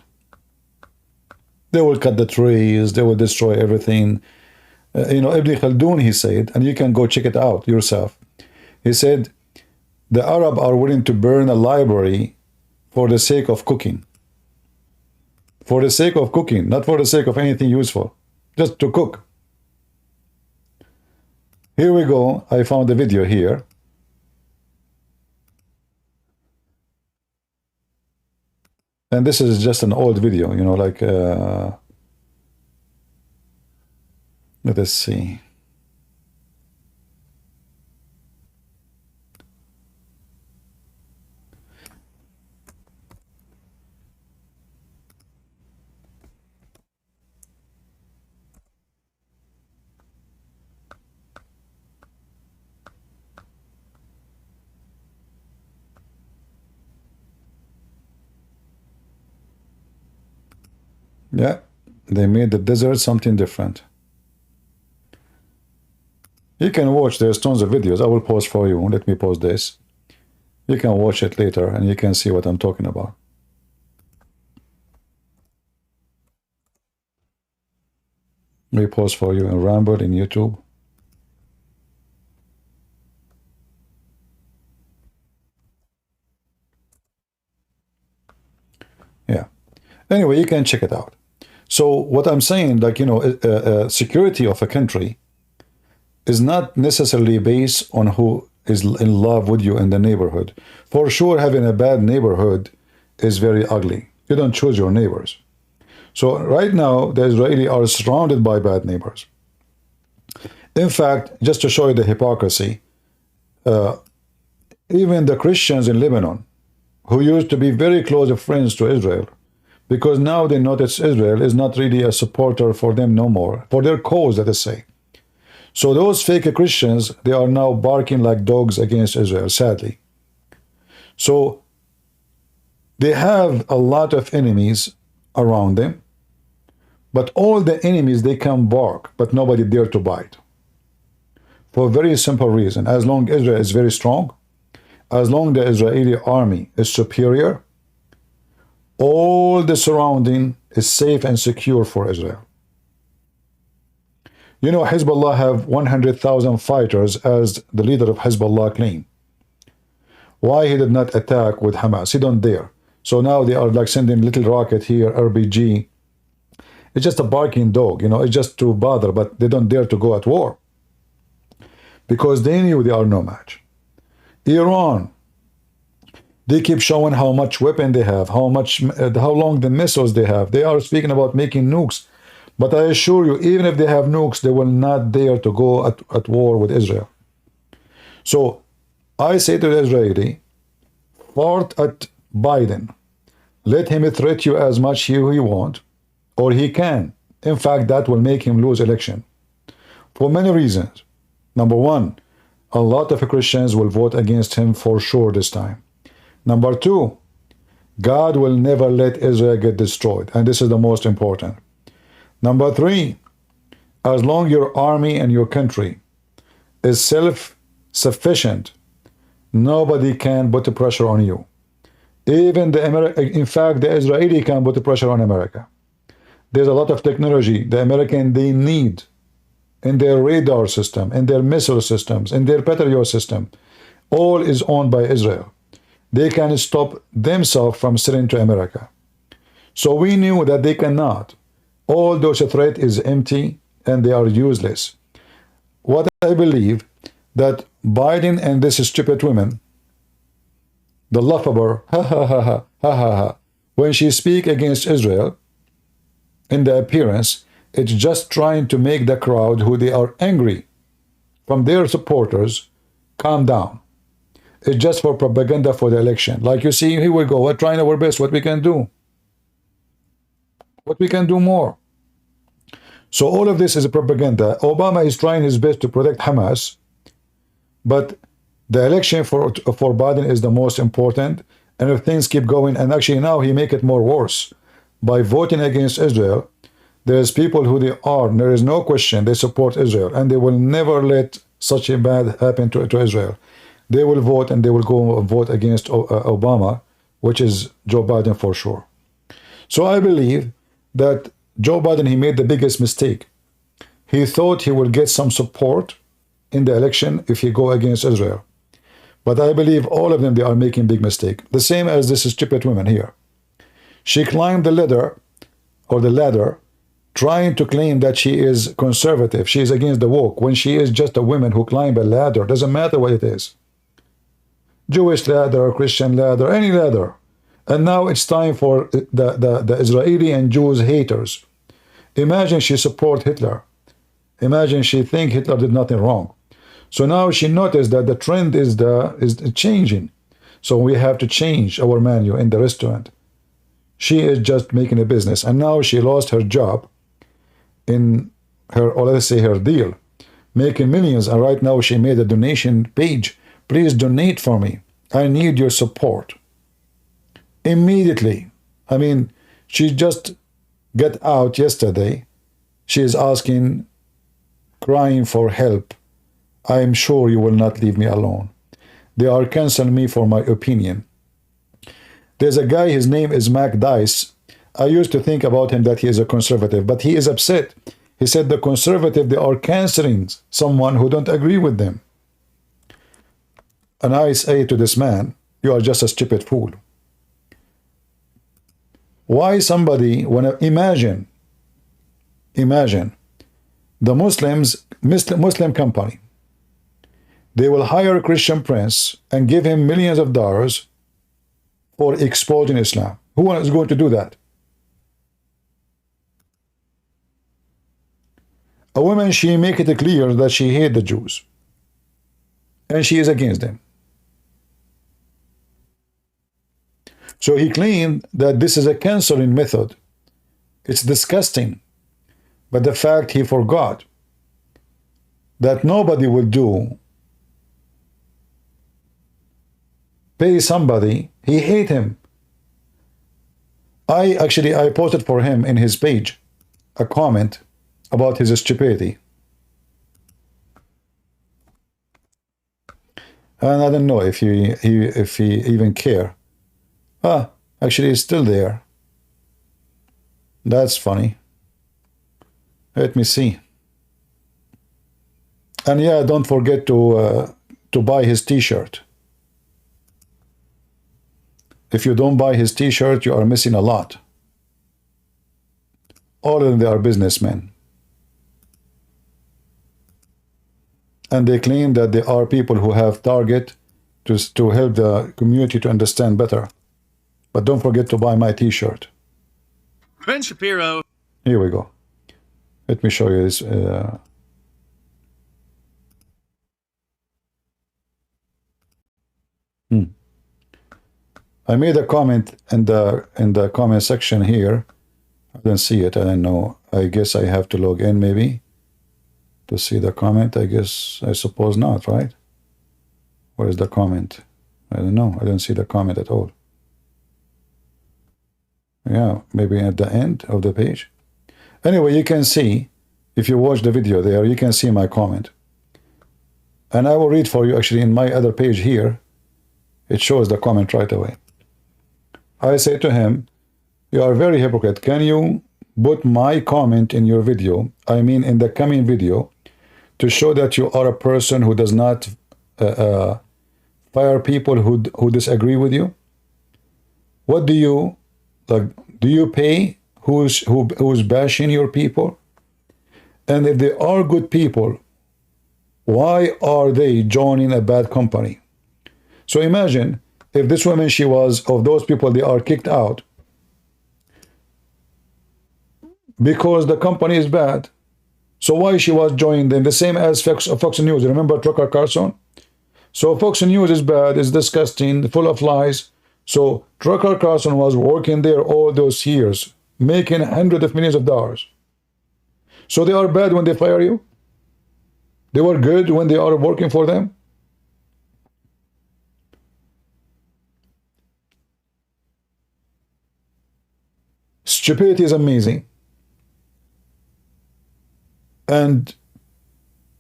They will cut the trees, they will destroy everything. Ibn Khaldun, he said, and you can go check it out yourself. He said, the Arab are willing to burn a library for the sake of cooking. For the sake of cooking, not for the sake of anything useful. Just to cook. Here we go. I found a video here. And this is just an old video, like, let us see. Yeah, they made the desert something different. You can watch, there's tons of videos. I will pause for you. Let me pause this. You can watch it later and you can see what I'm talking about. Let me pause for you in Rumble in YouTube. Yeah. Anyway, you can check it out. So what I'm saying, like, security of a country is not necessarily based on who is in love with you in the neighborhood. For sure, having a bad neighborhood is very ugly. You don't choose your neighbors. So right now, the Israelis are surrounded by bad neighbors. In fact, just to show you the hypocrisy, even the Christians in Lebanon, who used to be very close friends to Israel, because now they notice Israel is not really a supporter for them no more, for their cause, let us say. So those fake Christians, they are now barking like dogs against Israel, sadly. So they have a lot of enemies around them, but all the enemies, they can bark, but nobody dare to bite. For a very simple reason. As long as Israel is very strong, as long as the Israeli army is superior, all the surrounding is safe and secure for Israel. Hezbollah have 100,000 fighters, as the leader of Hezbollah claimed. Why he did not attack with Hamas? He don't dare. So now they are like sending little rocket here, RPG. It's just a barking dog, it's just to bother, but they don't dare to go at war. Because they knew they are no match. Iran, they keep showing how much weapon they have, how long the missiles they have. They are speaking about making nukes. But I assure you, even if they have nukes, they will not dare to go at war with Israel. So I say to the Israeli, fart at Biden. Let him threat you as much he want, or he can. In fact, that will make him lose election. For many reasons. Number one, a lot of Christians will vote against him for sure this time. Number two, God will never let Israel get destroyed. And this is the most important. Number three, as long as your army and your country is self-sufficient, nobody can put the pressure on you. Even in fact, the Israeli can put the pressure on America. There's a lot of technology the American they need in their radar system, in their missile systems, in their Patriot system. All is owned by Israel. They can stop themselves from selling to America. So we knew that they cannot. All those threats is empty and they are useless. What I believe, that Biden and this stupid woman, the laughable, ha ha ha ha ha ha ha, when she speak against Israel, in the appearance, it's just trying to make the crowd who they are angry from their supporters calm down. It's just for propaganda for the election. Like you see, here we go. We're trying our best. What we can do? What we can do more? So all of this is a propaganda. Obama is trying his best to protect Hamas, but the election for Biden is the most important. And if things keep going, and actually now he make it more worse by voting against Israel. There's people who they are, there is no question, they support Israel, and they will never let such a bad happen to Israel. They will vote, and they will go vote against Obama which is Joe Biden for sure. So I believe that Joe Biden, he made the biggest mistake. He thought he will get some support in the election if he go against Israel. But I believe all of them, they are making big mistake. The same as this stupid woman here. She climbed the ladder, trying to claim that she is conservative. She is against the woke, when she is just a woman who climb a ladder. Doesn't matter what it is. Jewish ladder, Christian ladder, any ladder. And now it's time for the Israeli and Jews haters. Imagine she support Hitler. Imagine she think Hitler did nothing wrong. So now she noticed that the trend is changing. So we have to change our menu in the restaurant. She is just making a business. And now she lost her job in her, or let's say her deal, making millions. And right now she made a donation page. Please donate for me. I need your support. Immediately. I mean, she just got out yesterday. She is asking, crying for help. I am sure you will not leave me alone. They are canceling me for my opinion. There's a guy, his name is Mac Dice. I used to think about him that he is a conservative, but he is upset. He said the conservative, they are canceling someone who don't agree with them. And I say to this man, you are just a stupid fool. Why somebody, imagine the Muslim company, they will hire a Christian prince and give him millions of dollars for exposing Islam. Who is going to do that? A woman, she make it clear that she hates the Jews. And she is against them. So he claimed that this is a canceling method. It's disgusting. But the fact he forgot that nobody will pay somebody, he hate him. I posted for him in his page a comment about his stupidity. And I don't know if he even care. Actually, it's still there. That's funny. Let me see. And yeah, don't forget to buy his t-shirt. If you don't buy his t-shirt, you are missing a lot. All of them, they are businessmen. And they claim that they are people who have target to help the community to understand better. But don't forget to buy my t-shirt. Ben Shapiro. Here we go. Let me show you this. I made a comment in the comment section here. I didn't see it. I don't know. I guess I have to log in maybe to see the comment. I suppose not, right? Where is the comment? I don't know. I don't see the comment at all. Yeah, maybe at the end of the page. Anyway, you can see, if you watch the video there, you can see my comment. And I will read for you actually in my other page here. It shows the comment right away. I say to him, you are very hypocrite. Can you put my comment in your video, I mean in the coming video, to show that you are a person who does not fire people who disagree with you? What do you like? Do you pay who's bashing your people? And if they are good people, why are they joining a bad company? So imagine if this woman, she was of those people, they are kicked out because the company is bad. So why she was joining them? The same as Fox News. Remember Tucker Carlson? So Fox News is bad, it's disgusting, full of lies. So Tucker Carlson was working there all those years, making hundreds of millions of dollars. So they are bad when they fire you? They were good when they are working for them? Stupidity is amazing. And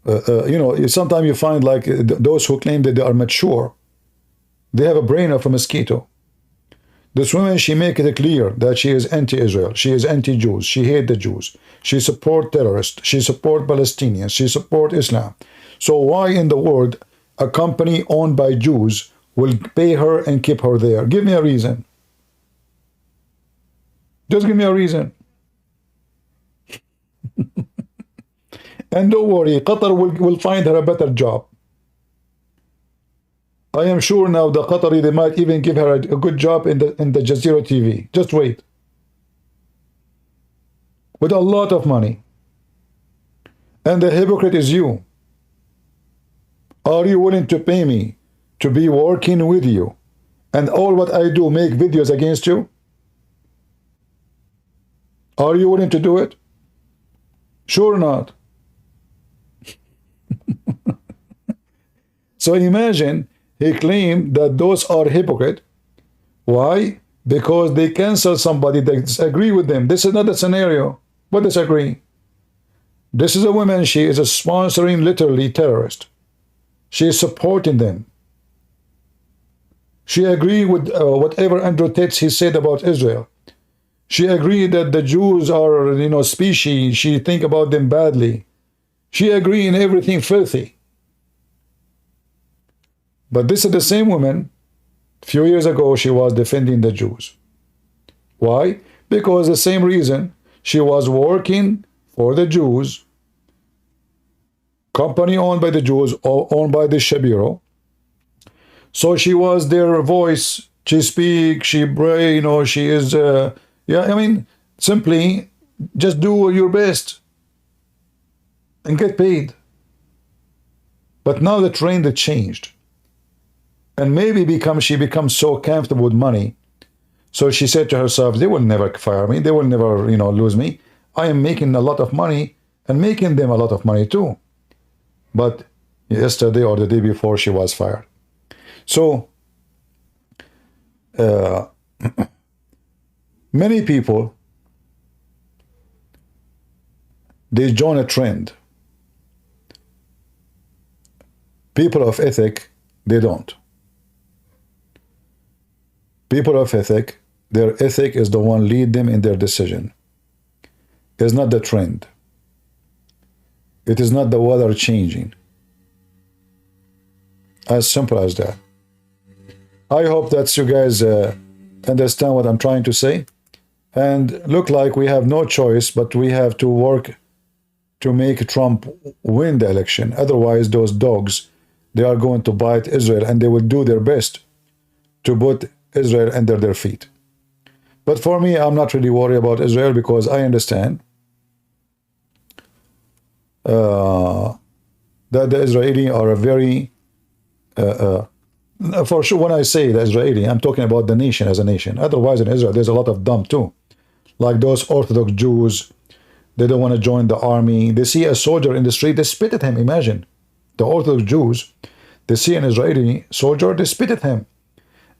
you know, sometimes you find like those who claim that they are mature, they have a brain of a mosquito. This woman, she make it clear that she is anti-Israel. She is anti-Jews. She hate the Jews. She support terrorists. She support Palestinians. She support Islam. So why in the world a company owned by Jews will pay her and keep her there? Give me a reason. Just give me a reason. And don't worry, Qatar will find her a better job. I am sure now the Qatari, they might even give her a good job in the Jazeera TV. Just wait. With a lot of money. And the hypocrite is you. Are you willing to pay me to be working with you and all what I do make videos against you? Are you willing to do it? Sure not. So imagine he claimed that those are hypocrite. Why? Because they cancel somebody that disagree with them. This is not a scenario. What disagree? This is a woman, she is sponsoring literally terrorists. She is supporting them. She agreed with whatever Andrew Tate he said about Israel. She agreed that the Jews are, species. She think about them badly. She agreed in everything filthy. But this is the same woman, a few years ago, she was defending the Jews. Why? Because the same reason, she was working for the Jews, company owned by the Jews, owned by the Shabiro. So she was their voice. She speaks, she pray, she is, simply just do your best and get paid. But now the trend had changed. And maybe she becomes so comfortable with money. So she said to herself, they will never fire me. They will never, lose me. I am making a lot of money and making them a lot of money too. But yesterday or the day before, she was fired. So many people, they join a trend. People of ethic, they don't. People of ethic, their ethic is the one lead them in their decision. It's not the trend. It is not the weather changing. As simple as that. I hope that you guys understand what I'm trying to say. And look like we have no choice, but we have to work to make Trump win the election. Otherwise, those dogs, they are going to bite Israel, and they will do their best to put Israel under their feet. But for me, I'm not really worried about Israel because I understand that the Israeli are a very, for sure, when I say the Israeli, I'm talking about the nation as a nation. Otherwise, in Israel, there's a lot of dumb too. Like those Orthodox Jews, they don't want to join the army. They see a soldier in the street, they spit at him. Imagine. The Orthodox Jews, they see an Israeli soldier, they spit at him.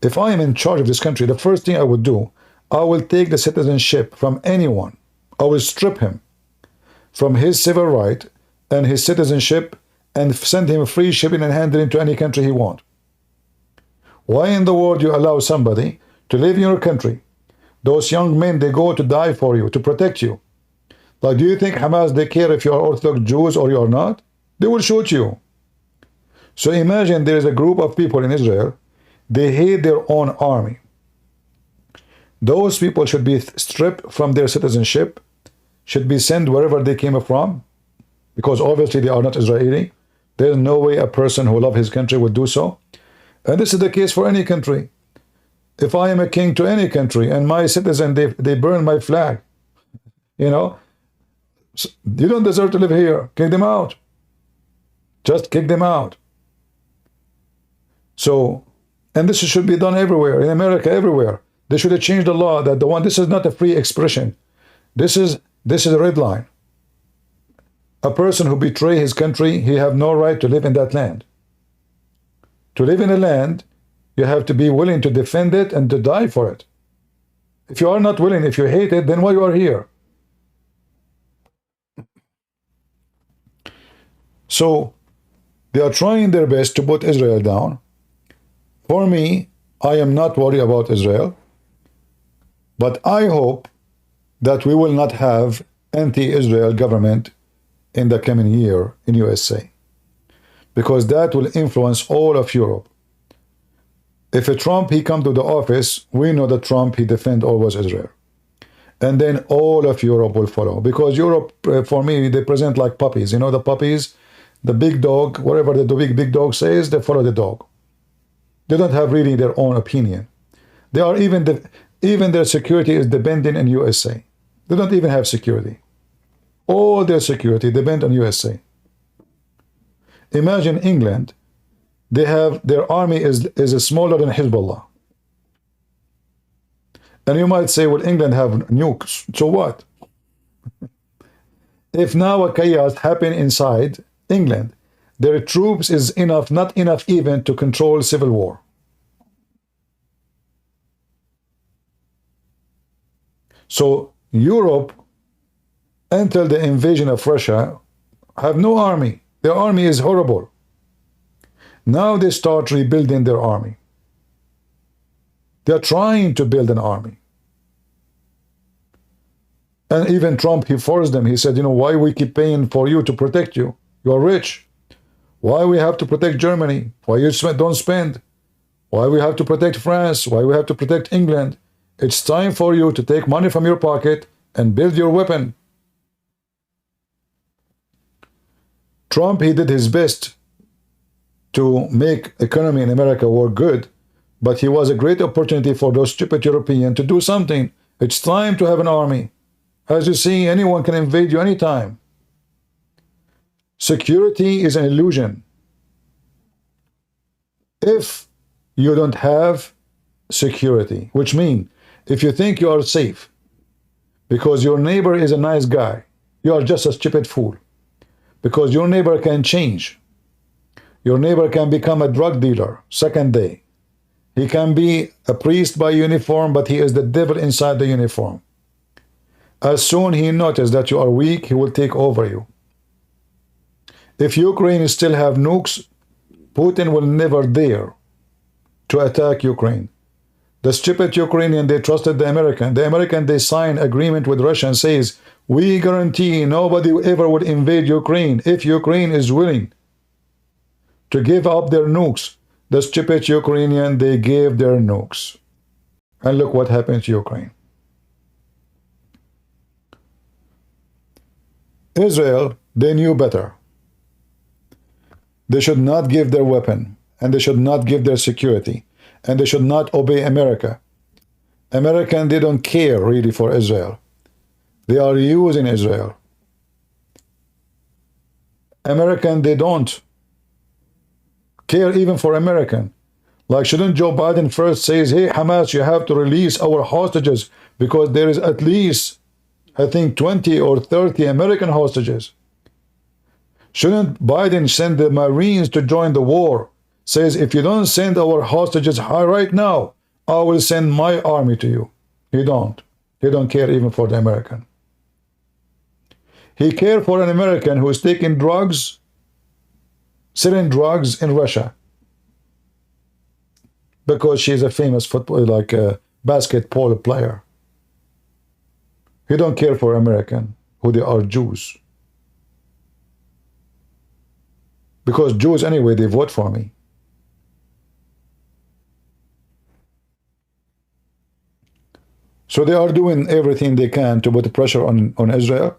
If I am in charge of this country, the first thing I would do, I will take the citizenship from anyone. I will strip him from his civil right and his citizenship and send him free shipping and handling to any country he wants. Why in the world you allow somebody to live in your country? Those young men, they go to die for you, to protect you. Like, do you think Hamas, they care if you are Orthodox Jews or you are not? They will shoot you. So imagine there is a group of people in Israel, they hate their own army. Those people should be stripped from their citizenship, should be sent wherever they came from, because obviously they are not Israeli. There is no way a person who loves his country would do so. And this is the case for any country. If I am a king to any country and my citizen, they burn my flag, you don't deserve to live here. Kick them out. Just kick them out. So, and this should be done everywhere, in America, everywhere. They should have changed the law that this is not a free expression. This is a red line. A person who betray his country, he have no right to live in that land. To live in a land, you have to be willing to defend it and to die for it. If you are not willing, if you hate it, then why you are here? So, they are trying their best to put Israel down. For me, I am not worried about Israel. But I hope that we will not have anti-Israel government in the coming year in USA, because that will influence all of Europe. If a Trump, he come to the office, we know that Trump, he defend always Israel. And then all of Europe will follow. Because Europe, for me, they present like puppies. You know the puppies? The big dog, whatever the big dog says, they follow the dog. They don't have really their own opinion. They are even their security is dependent on USA. They don't even have security. All their security depends on USA. Imagine England. They have their army is smaller than Hezbollah. And you might say, well, England have nukes. So what? If now a chaos happen inside England, their troops is enough, not enough even to control civil war. So Europe, until the invasion of Russia, have no army. Their army is horrible. Now they start rebuilding their army. They're trying to build an army. And even Trump, he forced them. He said, you know, why we keep paying for you to protect you? You're rich. Why we have to protect Germany? Why you don't spend? Why we have to protect France? Why we have to protect England? It's time for you to take money from your pocket and build your weapon. Trump, he did his best to make economy in America work good, but he was a great opportunity for those stupid Europeans to do something. It's time to have an army. As you see, anyone can invade you anytime. Security is an illusion. If you don't have security, which means if you think you are safe because your neighbor is a nice guy, you are just a stupid fool. Because your neighbor can change. Your neighbor can become a drug dealer second day. He can be a priest by uniform, but he is the devil inside the uniform. As soon he notices that you are weak, he will take over you. If Ukraine still have nukes, Putin will never dare to attack Ukraine. The stupid Ukrainian, they trusted the American. The American, they signed agreement with Russia and says, we guarantee nobody ever would invade Ukraine if Ukraine is willing to give up their nukes. The stupid Ukrainian, they gave their nukes. And look what happened to Ukraine. Israel, they knew better. They should not give their weapon, and they should not give their security, and they should not obey America. American, they don't care really for Israel. They are using Israel. American, they don't care even for American. Like, shouldn't Joe Biden first says, hey, Hamas, you have to release our hostages because there is at least, I think, 20 or 30 American hostages. Shouldn't Biden send the Marines to join the war? Says, if you don't send our hostages right now, I will send my army to you. He don't. He don't care even for the American. He cared for an American who is taking drugs, selling drugs in Russia, because she's a famous football, like a basketball player. He don't care for American, who they are Jews. Because Jews, anyway, they vote for me. So they are doing everything they can to put pressure on Israel.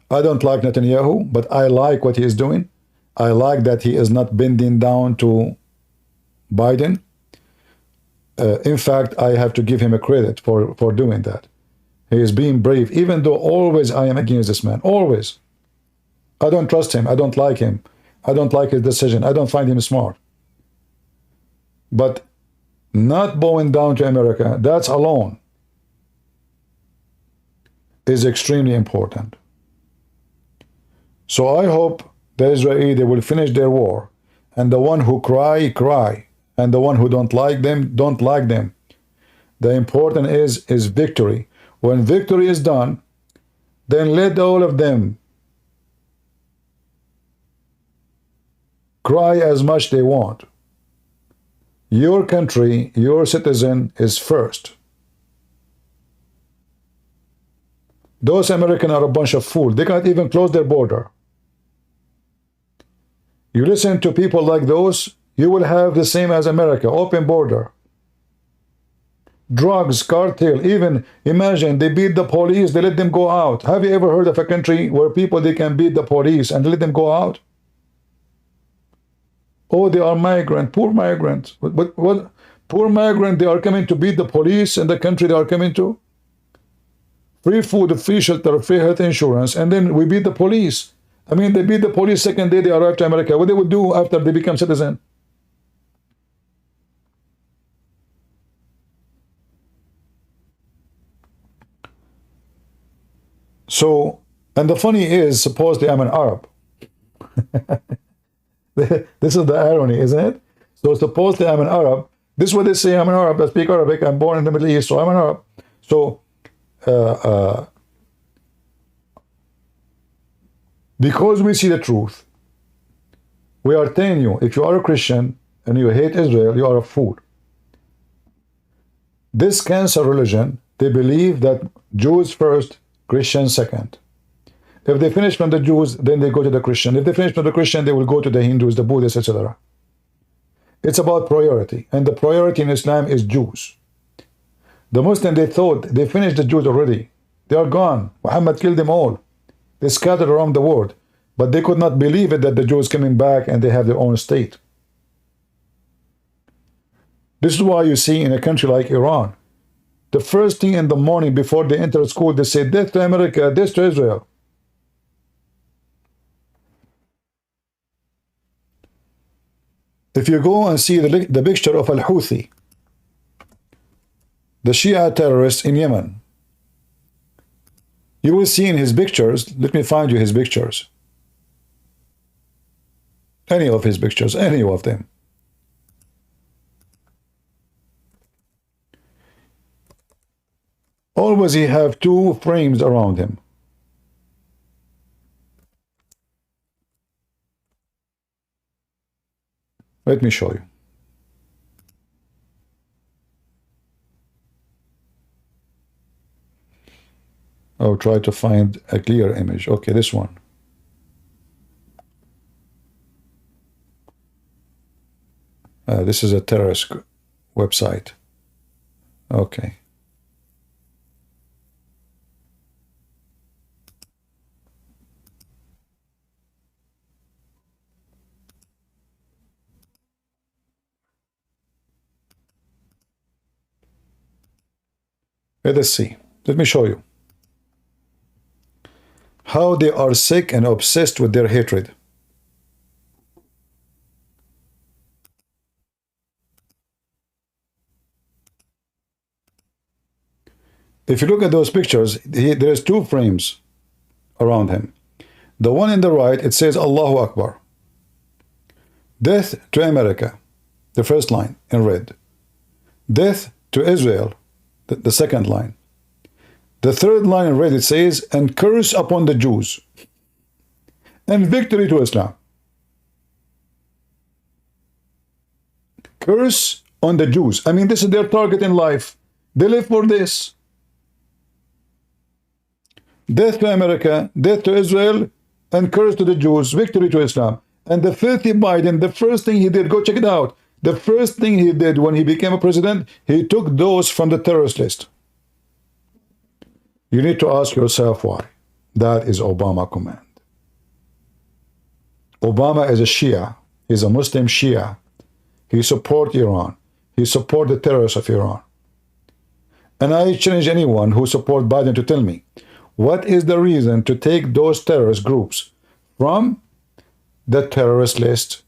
I don't like Netanyahu, but I like what he is doing. I like that he is not bending down to Biden. In fact, I have to give him a credit for doing that. He is being brave, even though always I am against this man. Always. I don't trust him. I don't like him. I don't like his decision. I don't find him smart. But not bowing down to America, that's alone is extremely important. So I hope the Israelis, they will finish their war, and the one who cry, cry, and the one who don't like them, don't like them. The important is victory. When victory is done, then let all of them cry as much they want. Your country, your citizen is first. Those Americans are a bunch of fools. They can't even close their border. You listen to people like those, you will have the same as America, open border. Drugs, cartel, even imagine they beat the police, they let them go out. Have you ever heard of a country where people they can beat the police and let them go out? Oh, they are migrant, poor migrants. What? Poor migrant, they are coming to beat the police in the country they are coming to? Free food, free shelter, free health insurance, and then we beat the police. I mean, they beat the police second day they arrive to America. What they would do after they become citizen? So, and the funny is, supposedly I'm an Arab. This is the irony, isn't it? So supposedly I'm an Arab. This is what they say, I'm an Arab, I speak Arabic, I'm born in the Middle East, so I'm an Arab. So, because we see the truth, we are telling you, if you are a Christian and you hate Israel, you are a fool. This cancer religion, they believe that Jews first, Christians second. If they finish from the Jews, then they go to the Christian. If they finish from the Christian, they will go to the Hindus, the Buddhists, etc. It's about priority, and the priority in Islam is Jews. The Muslims, they thought they finished the Jews already. They are gone. Muhammad killed them all. They scattered around the world, but they could not believe it that the Jews coming back and they have their own state. This is why you see in a country like Iran, the first thing in the morning before they enter school, they say, death to America, death to Israel. If you go and see the picture of Al-Houthi, the Shia terrorist in Yemen, you will see in his pictures, let me find you his pictures. Any of his pictures, any of them. Always he have two frames around him. Let me show you. I'll try to find a clear image. Okay, this one. This is a terrorist website. Okay. Let us see. Let me show you how they are sick and obsessed with their hatred. If you look at those pictures, there's two frames around him. The one in the right, it says Allahu Akbar. Death to America, the first line in red. Death to Israel, the second line. The third line in red, it says, and curse upon the Jews, and victory to Islam. Curse on the Jews. I mean, this is their target in life. They live for this. Death to America, death to Israel, and curse to the Jews, victory to Islam. And the filthy Biden, the first thing he did, go check it out. The first thing he did when he became a president, he took those from the terrorist list. You need to ask yourself why. That is Obama command. Obama is a Shia. He's a Muslim Shia. He supports Iran. He supports the terrorists of Iran. And I challenge anyone who supports Biden to tell me, what is the reason to take those terrorist groups from the terrorist list?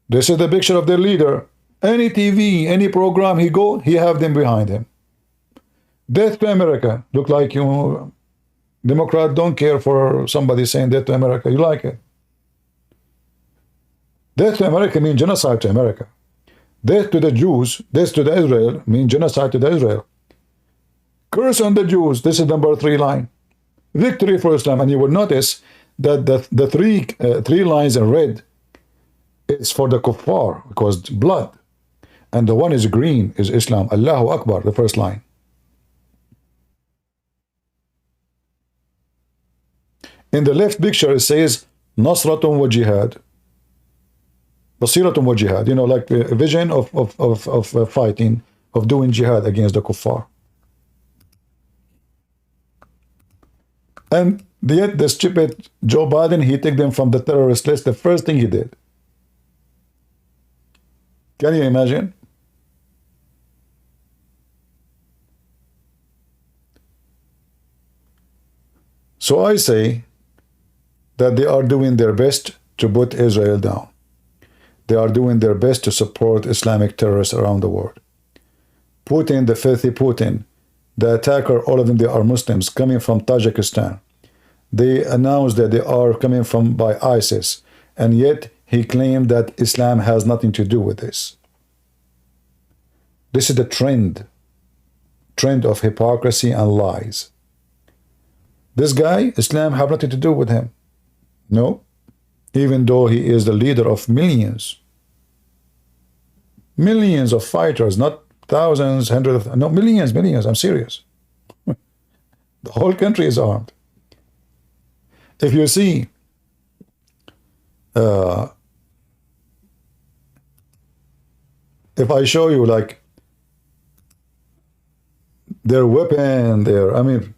This is the picture of their leader. Any TV, any program he go, he have them behind him. Death to America. Look like you, Democrat don't care for somebody saying death to America. You like it. Death to America means genocide to America. Death to the Jews, death to the Israel means genocide to the Israel. Curse on the Jews. This is number 3 line. Victory for Islam. And you will notice that the three lines in red, it's for the kuffar, because blood. And the one is green is Islam. Allahu Akbar, the first line. In the left picture, it says, Nasratun wa jihad. Basiratun wa jihad. You know, like a vision of fighting, of doing jihad against the kuffar. And yet the stupid Joe Biden, he took them from the terrorist list. The first thing he did. Can you imagine? So I say that they are doing their best to put Israel down. They are doing their best to support Islamic terrorists around the world. Putin, the filthy Putin, the attacker, all of them, they are Muslims coming from Tajikistan. They announced that they are coming from by ISIS, and yet he claimed that Islam has nothing to do with this. This is the trend of hypocrisy and lies. This guy, Islam have nothing to do with him. No, even though he is the leader of millions of fighters, not thousands, hundreds, no, millions, I'm serious. The whole country is armed. If you see if I show you like their weapon, I mean,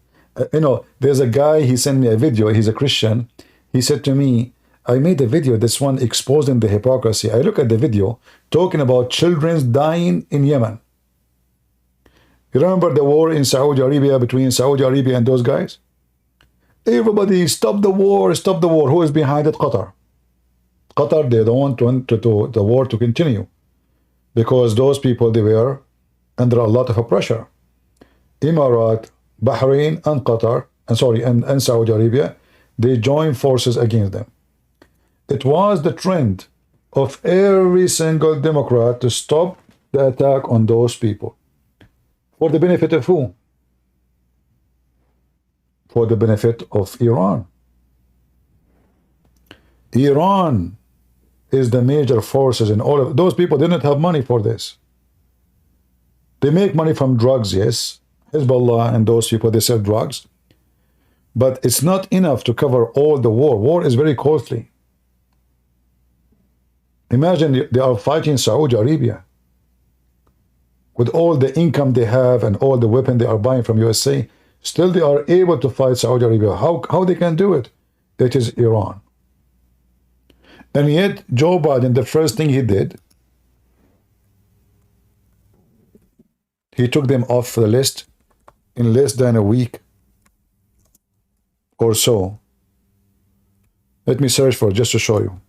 you know, there's a guy, he sent me a video, he's a Christian. He said to me, I made a video, this one exposing the hypocrisy. I look at the video talking about children dying in Yemen. You remember the war in Saudi Arabia, between Saudi Arabia and those guys? Everybody, stop the war, stop the war. Who is behind it? Qatar. Qatar, they don't want the war to continue because those people, they were under a lot of pressure. Emirat, Bahrain, and Qatar, and Saudi Arabia, they joined forces against them. It was the trend of every single Democrat to stop the attack on those people. For the benefit of who? For the benefit of Iran. Iran is the major forces in all of those people. Didn't have money for this. They make money from drugs, yes. Hezbollah and those people, they sell drugs. But it's not enough to cover all the war. War is very costly. Imagine they are fighting Saudi Arabia. With all the income they have and all the weapons they are buying from USA, still they are able to fight Saudi Arabia. How they can do it? It is Iran. And yet, Joe Biden, the first thing he did, he took them off the list in less than a week or so. Let me search for it just to show you.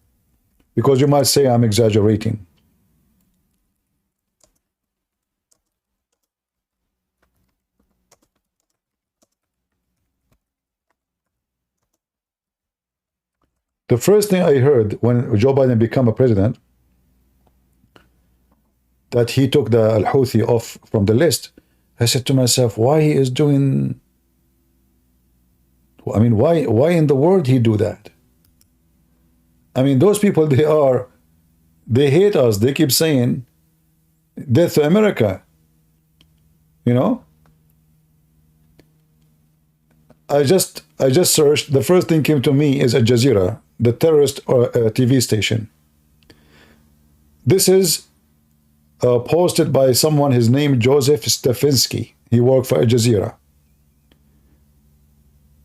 Because you might say I'm exaggerating. The first thing I heard when Joe Biden became a president, that he took the Al-Houthi off from the list, I said to myself, why he is doing, I mean, why in the world he do that? I mean, those people, they hate us. They keep saying, death to America. You know? I just searched. The first thing came to me is Al Jazeera, the terrorist TV station. This is posted by someone, his name Joseph Stefanski. He worked for Al Jazeera.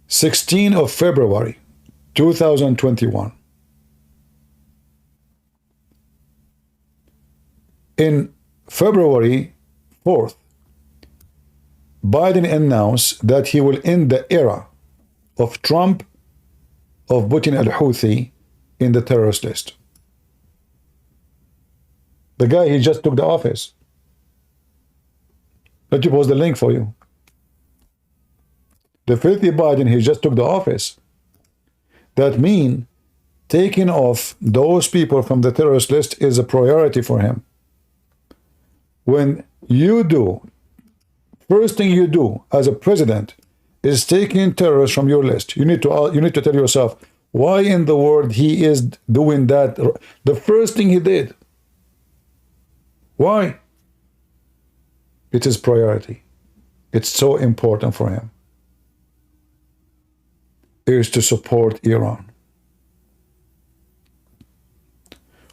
16 of February, 2021. In February 4th, Biden announced that he will end the era of Trump of putting al-Houthi in the terrorist list. The guy, he just took the office. Let me post the link for you. The filthy Biden, he just took the office. That means taking off those people from the terrorist list is a priority for him. When you do, first thing you do as a president is taking terrorists from your list. You need to tell yourself, why in the world he is doing that? The first thing he did. Why? It is priority. It's so important for him. is to support Iran.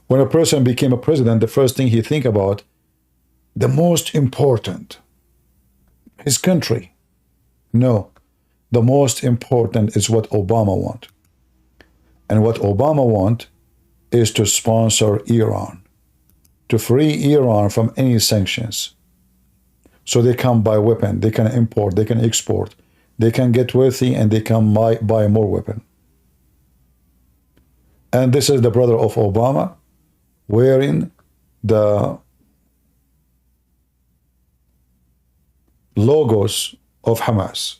When a person became a president, the first thing he think about, the most important, his country. No, the most important is what Obama want. And what Obama want is to sponsor Iran, to free Iran from any sanctions. So they can buy weapon, they can import, they can export, they can get wealthy, and they can buy more weapon. And this is the brother of Obama wearing the logos of Hamas.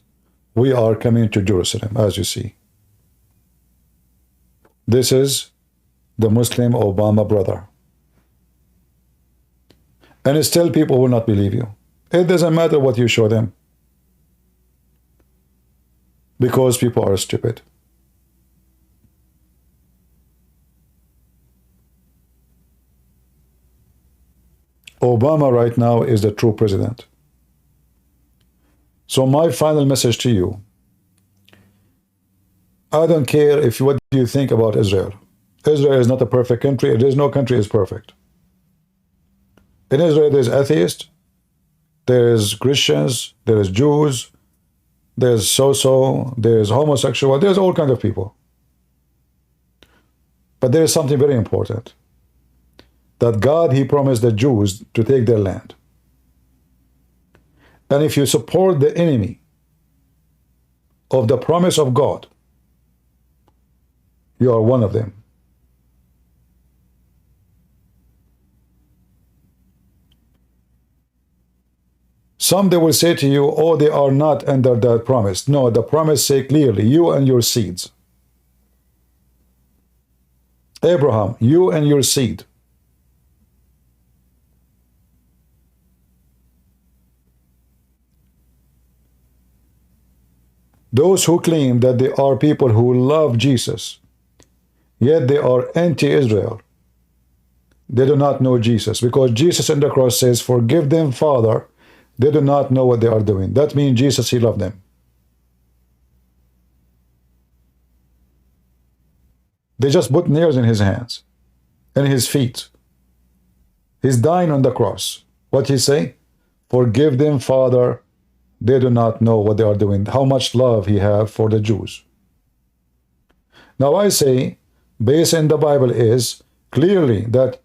We are coming to Jerusalem, as you see. This is the Muslim Obama brother. And still people will not believe you. It doesn't matter what you show them, because people are stupid. Obama right now is the true president. So my final message to you, I don't care if what you think about Israel. Israel is not a perfect country. There is no country is perfect. In Israel, there's atheists, there's Christians, there's Jews, there's so-so, there's homosexual, there's all kinds of people. But there is something very important. That God, He promised the Jews to take their land. And if you support the enemy of the promise of God, you are one of them. Some they will say to you, oh, they are not under that promise. No, the promise say clearly, you and your seeds. Abraham, you and your seed. Those who claim that they are people who love Jesus, yet they are anti-Israel, they do not know Jesus, because Jesus on the cross says, forgive them, Father, they do not know what they are doing. That means Jesus, He loved them. They just put nails in His hands and His feet. He's dying on the cross. What He say? Forgive them, Father, they do not know what they are doing. How much love He have for the Jews. Now I say, based in the Bible is clearly that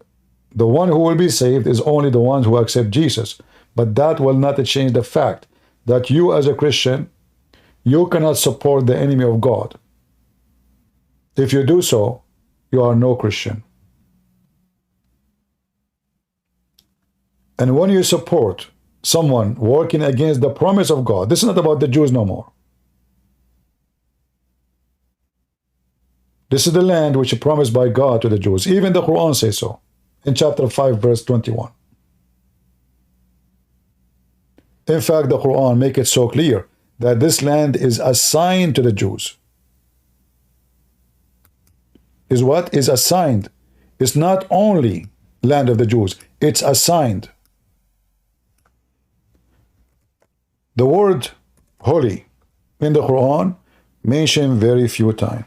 the one who will be saved is only the ones who accept Jesus. But that will not change the fact that you as a Christian, you cannot support the enemy of God. If you do so, you are no Christian. And when you support someone working against the promise of God, this is not about the Jews no more. This is the land which is promised by God to the Jews. Even the Quran says so in chapter 5, verse 21. In fact, the Quran makes it so clear that this land is assigned to the Jews. Is what? Is assigned. It's not only land of the Jews, it's assigned. The word holy in the Quran mentioned very few times.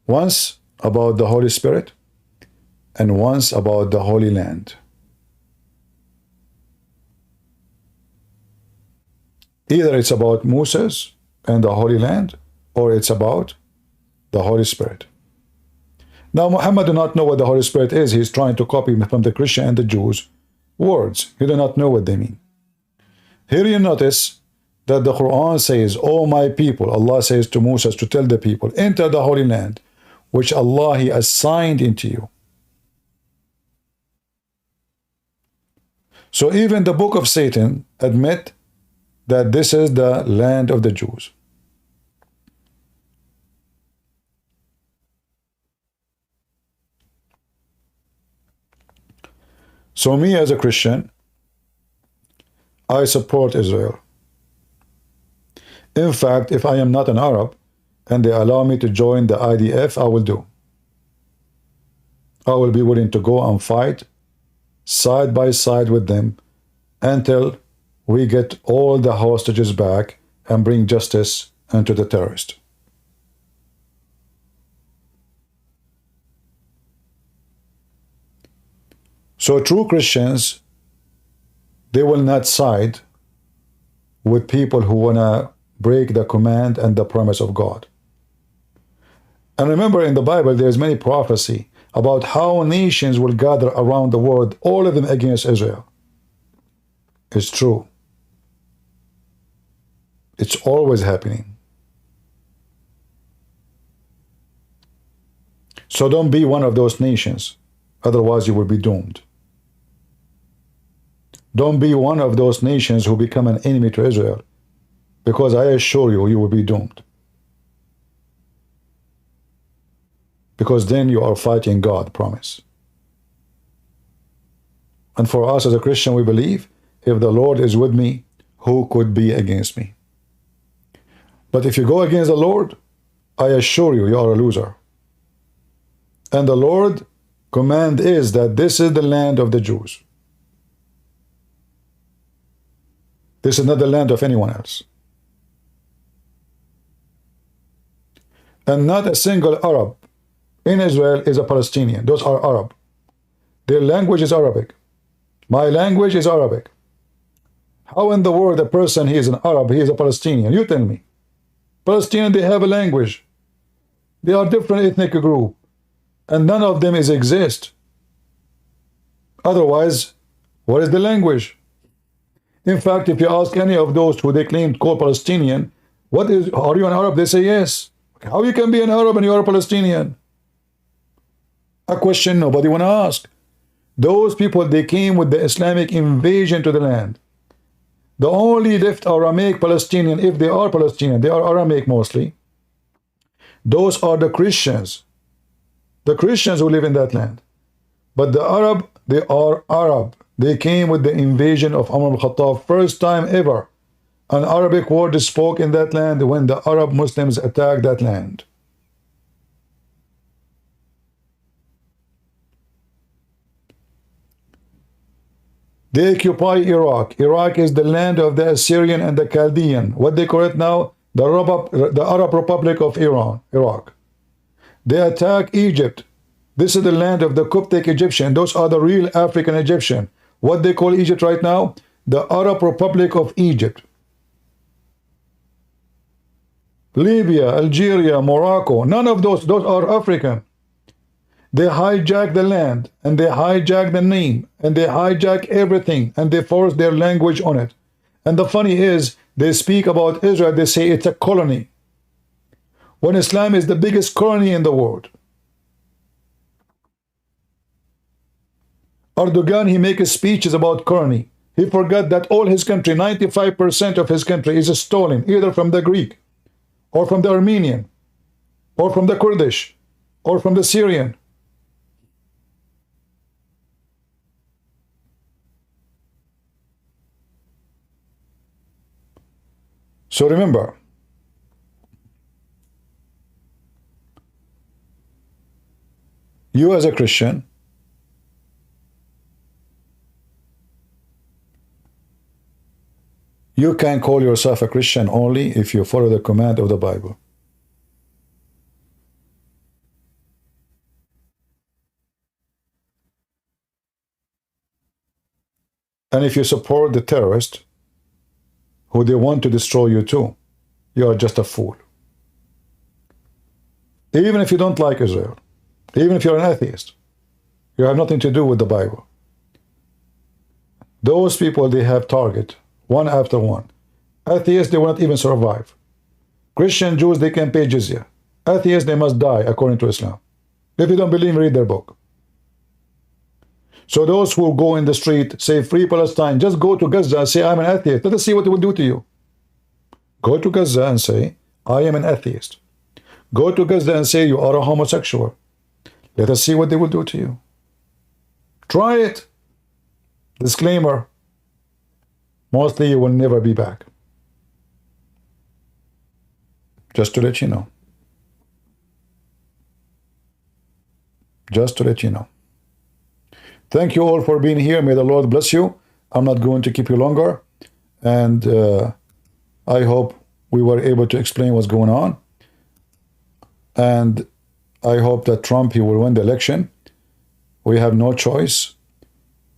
Once about the Holy Spirit, and once about the Holy Land. Either it's about Moses and the Holy Land, or it's about the Holy Spirit. Now Muhammad do not know what the Holy Spirit is. He's trying to copy from the Christian and the Jews words. He do not know what they mean. Here you notice that the Quran says, "O my people," Allah says to Moses to tell the people, "Enter the Holy Land, which Allah He assigned into you." So even the book of Satan admit that this is the land of the Jews. So me as a Christian, I support Israel. In fact, if I am not an Arab and they allow me to join the IDF, I will do. I will be willing to go and fight side by side with them until we get all the hostages back and bring justice unto the terrorist. So true Christians, they will not side with people who want to break the command and the promise of God. And remember, in the Bible, there's many prophecy about how nations will gather around the world, all of them against Israel. It's true. It's always happening. So don't be one of those nations, otherwise you will be doomed. Don't be one of those nations who become an enemy to Israel, because I assure you, you will be doomed. Because then you are fighting God's promise. And for us as a Christian, we believe, if the Lord is with me, who could be against me? But if you go against the Lord, I assure you, you are a loser. And the Lord's command is that this is the land of the Jews. This is not the land of anyone else. And not a single Arab in Israel is a Palestinian. Those are Arab. Their language is Arabic. My language is Arabic. How in the world a person, he is an Arab, he is a Palestinian? You tell me. Palestinians, they have a language. They are different ethnic group. And none of them exist. Otherwise, what is the language? In fact, if you ask any of those who they claim to call Palestinian, are you an Arab? They say yes. How you can be an Arab and you are a Palestinian? A question nobody want to ask. Those people, they came with the Islamic invasion to the land. The only left Aramaic Palestinian, if they are Palestinian, they are Aramaic mostly. Those are the Christians. The Christians who live in that land. But the Arab, they are Arab. They came with the invasion of Umar al-Khattab, first time ever. An Arabic word is spoken in that land when the Arab Muslims attacked that land. They occupy Iraq. Iraq is the land of the Assyrian and the Chaldean. What they call it now? The Arab Republic of Iraq. They attack Egypt. This is the land of the Coptic Egyptian. Those are the real African Egyptian. What they call Egypt right now? The Arab Republic of Egypt. Libya, Algeria, Morocco, none of those are African. They hijack the land, and they hijack the name, and they hijack everything, and they force their language on it. And the funny is, they speak about Israel, they say it's a colony, when Islam is the biggest colony in the world. Erdogan, he makes speeches about colony. He forgot that all his country, 95% of his country is stolen, either from the Greek, or from the Armenian, or from the Kurdish, or from the Syrian. So remember, you as a Christian, you can call yourself a Christian only if you follow the command of the Bible. And if you support the terrorist, who they want to destroy you too, you are just a fool. Even if you don't like Israel, even if you're an atheist, you have nothing to do with the Bible. Those people, they have target, one after one. Atheists, they will not even survive. Christian Jews, they can pay jizya. Atheists, they must die according to Islam. If you don't believe, read their book. So those who go in the street, say free Palestine, just go to Gaza and say I'm an atheist. Let us see what it will do to you. Go to Gaza and say I am an atheist. Go to Gaza and say you are a homosexual. Let us see what they will do to you. Try it. Disclaimer. Mostly you will never be back. Just to let you know. Just to let you know. Thank you all for being here. May the Lord bless you. I'm not going to keep you longer. And I hope we were able to explain what's going on. And I hope that Trump, he will win the election. We have no choice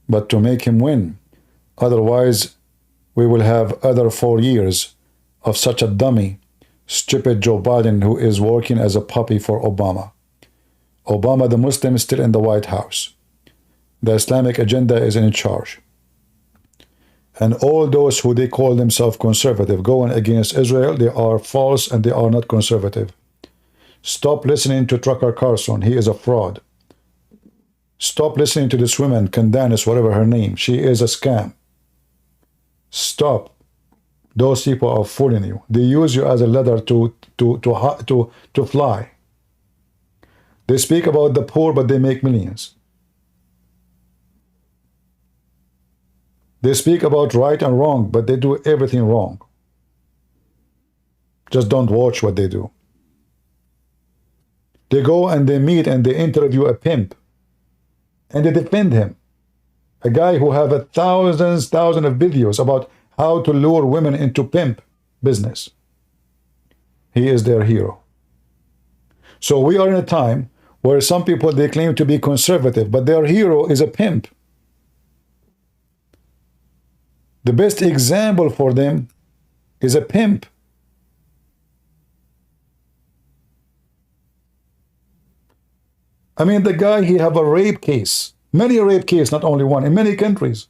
but to make him win. Otherwise, we will have other 4 years of such a dummy, stupid Joe Biden who is working as a puppy for Obama. Obama, the Muslim, is still in the White House. The Islamic agenda is in charge. And all those who they call themselves conservative going against Israel, they are false and they are not conservative. Stop listening to Tucker Carlson. He is a fraud. Stop listening to this woman, Candace, whatever her name. She is a scam. Stop. Those people are fooling you. They use you as a ladder to fly. They speak about the poor, but they make millions. They speak about right and wrong, but they do everything wrong. Just don't watch what they do. They go and they meet and they interview a pimp. And they defend him. A guy who have thousands of videos about how to lure women into pimp business. He is their hero. So we are in a time where some people, they claim to be conservative, but their hero is a pimp. The best example for them is a pimp. I mean, the guy, he have a rape case. Many rape cases, not only one, in many countries.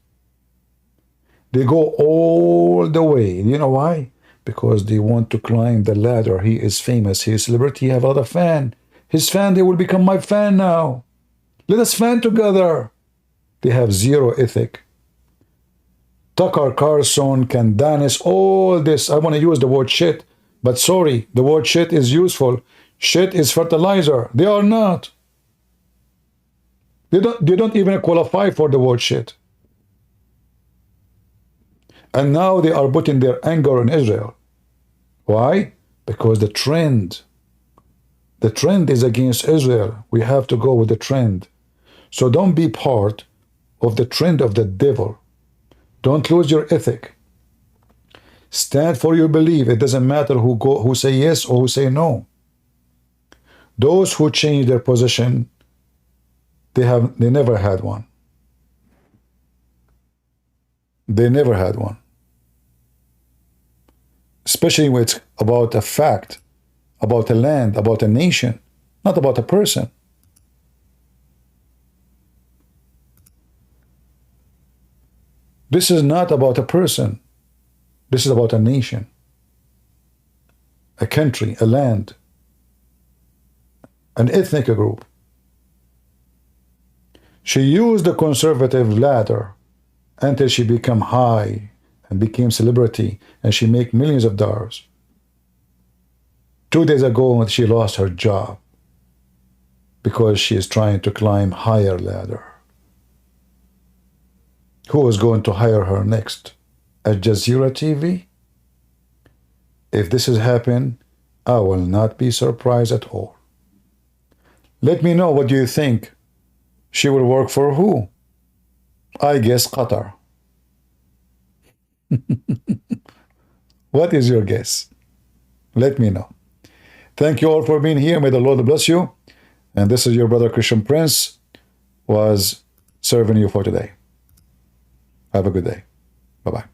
They go all the way. You know why? Because they want to climb the ladder. He is famous. He is celebrity. He have a lot of fans. His fan, they will become my fan now. Let us fan together. They have zero ethic. Tucker Carlson, Candace, all this. I want to use the word shit, but sorry, the word shit is useful. Shit is fertilizer. They are not. They don't even qualify for the word shit. And now they are putting their anger on Israel. Why? Because the trend is against Israel. We have to go with the trend. So don't be part of the trend of the devil. Don't lose your ethic. Stand for your belief. It doesn't matter who say yes or who say no. Those who change their position, they never had one. They never had one. Especially when it's about a fact, about a land, about a nation, not about a person. This is not about a person. This is about a nation, a country, a land, an ethnic group. She used the conservative ladder until she became high and became celebrity, and she make millions of dollars. 2 days ago, she lost her job because she is trying to climb higher ladder. Who is going to hire her next? Al Jazeera TV? If this has happened, I will not be surprised at all. Let me know, what do you think? She will work for who? I guess Qatar. What is your guess? Let me know. Thank you all for being here. May the Lord bless you. And this is your brother Christian Prince, was serving you for today. Have a good day. Bye-bye.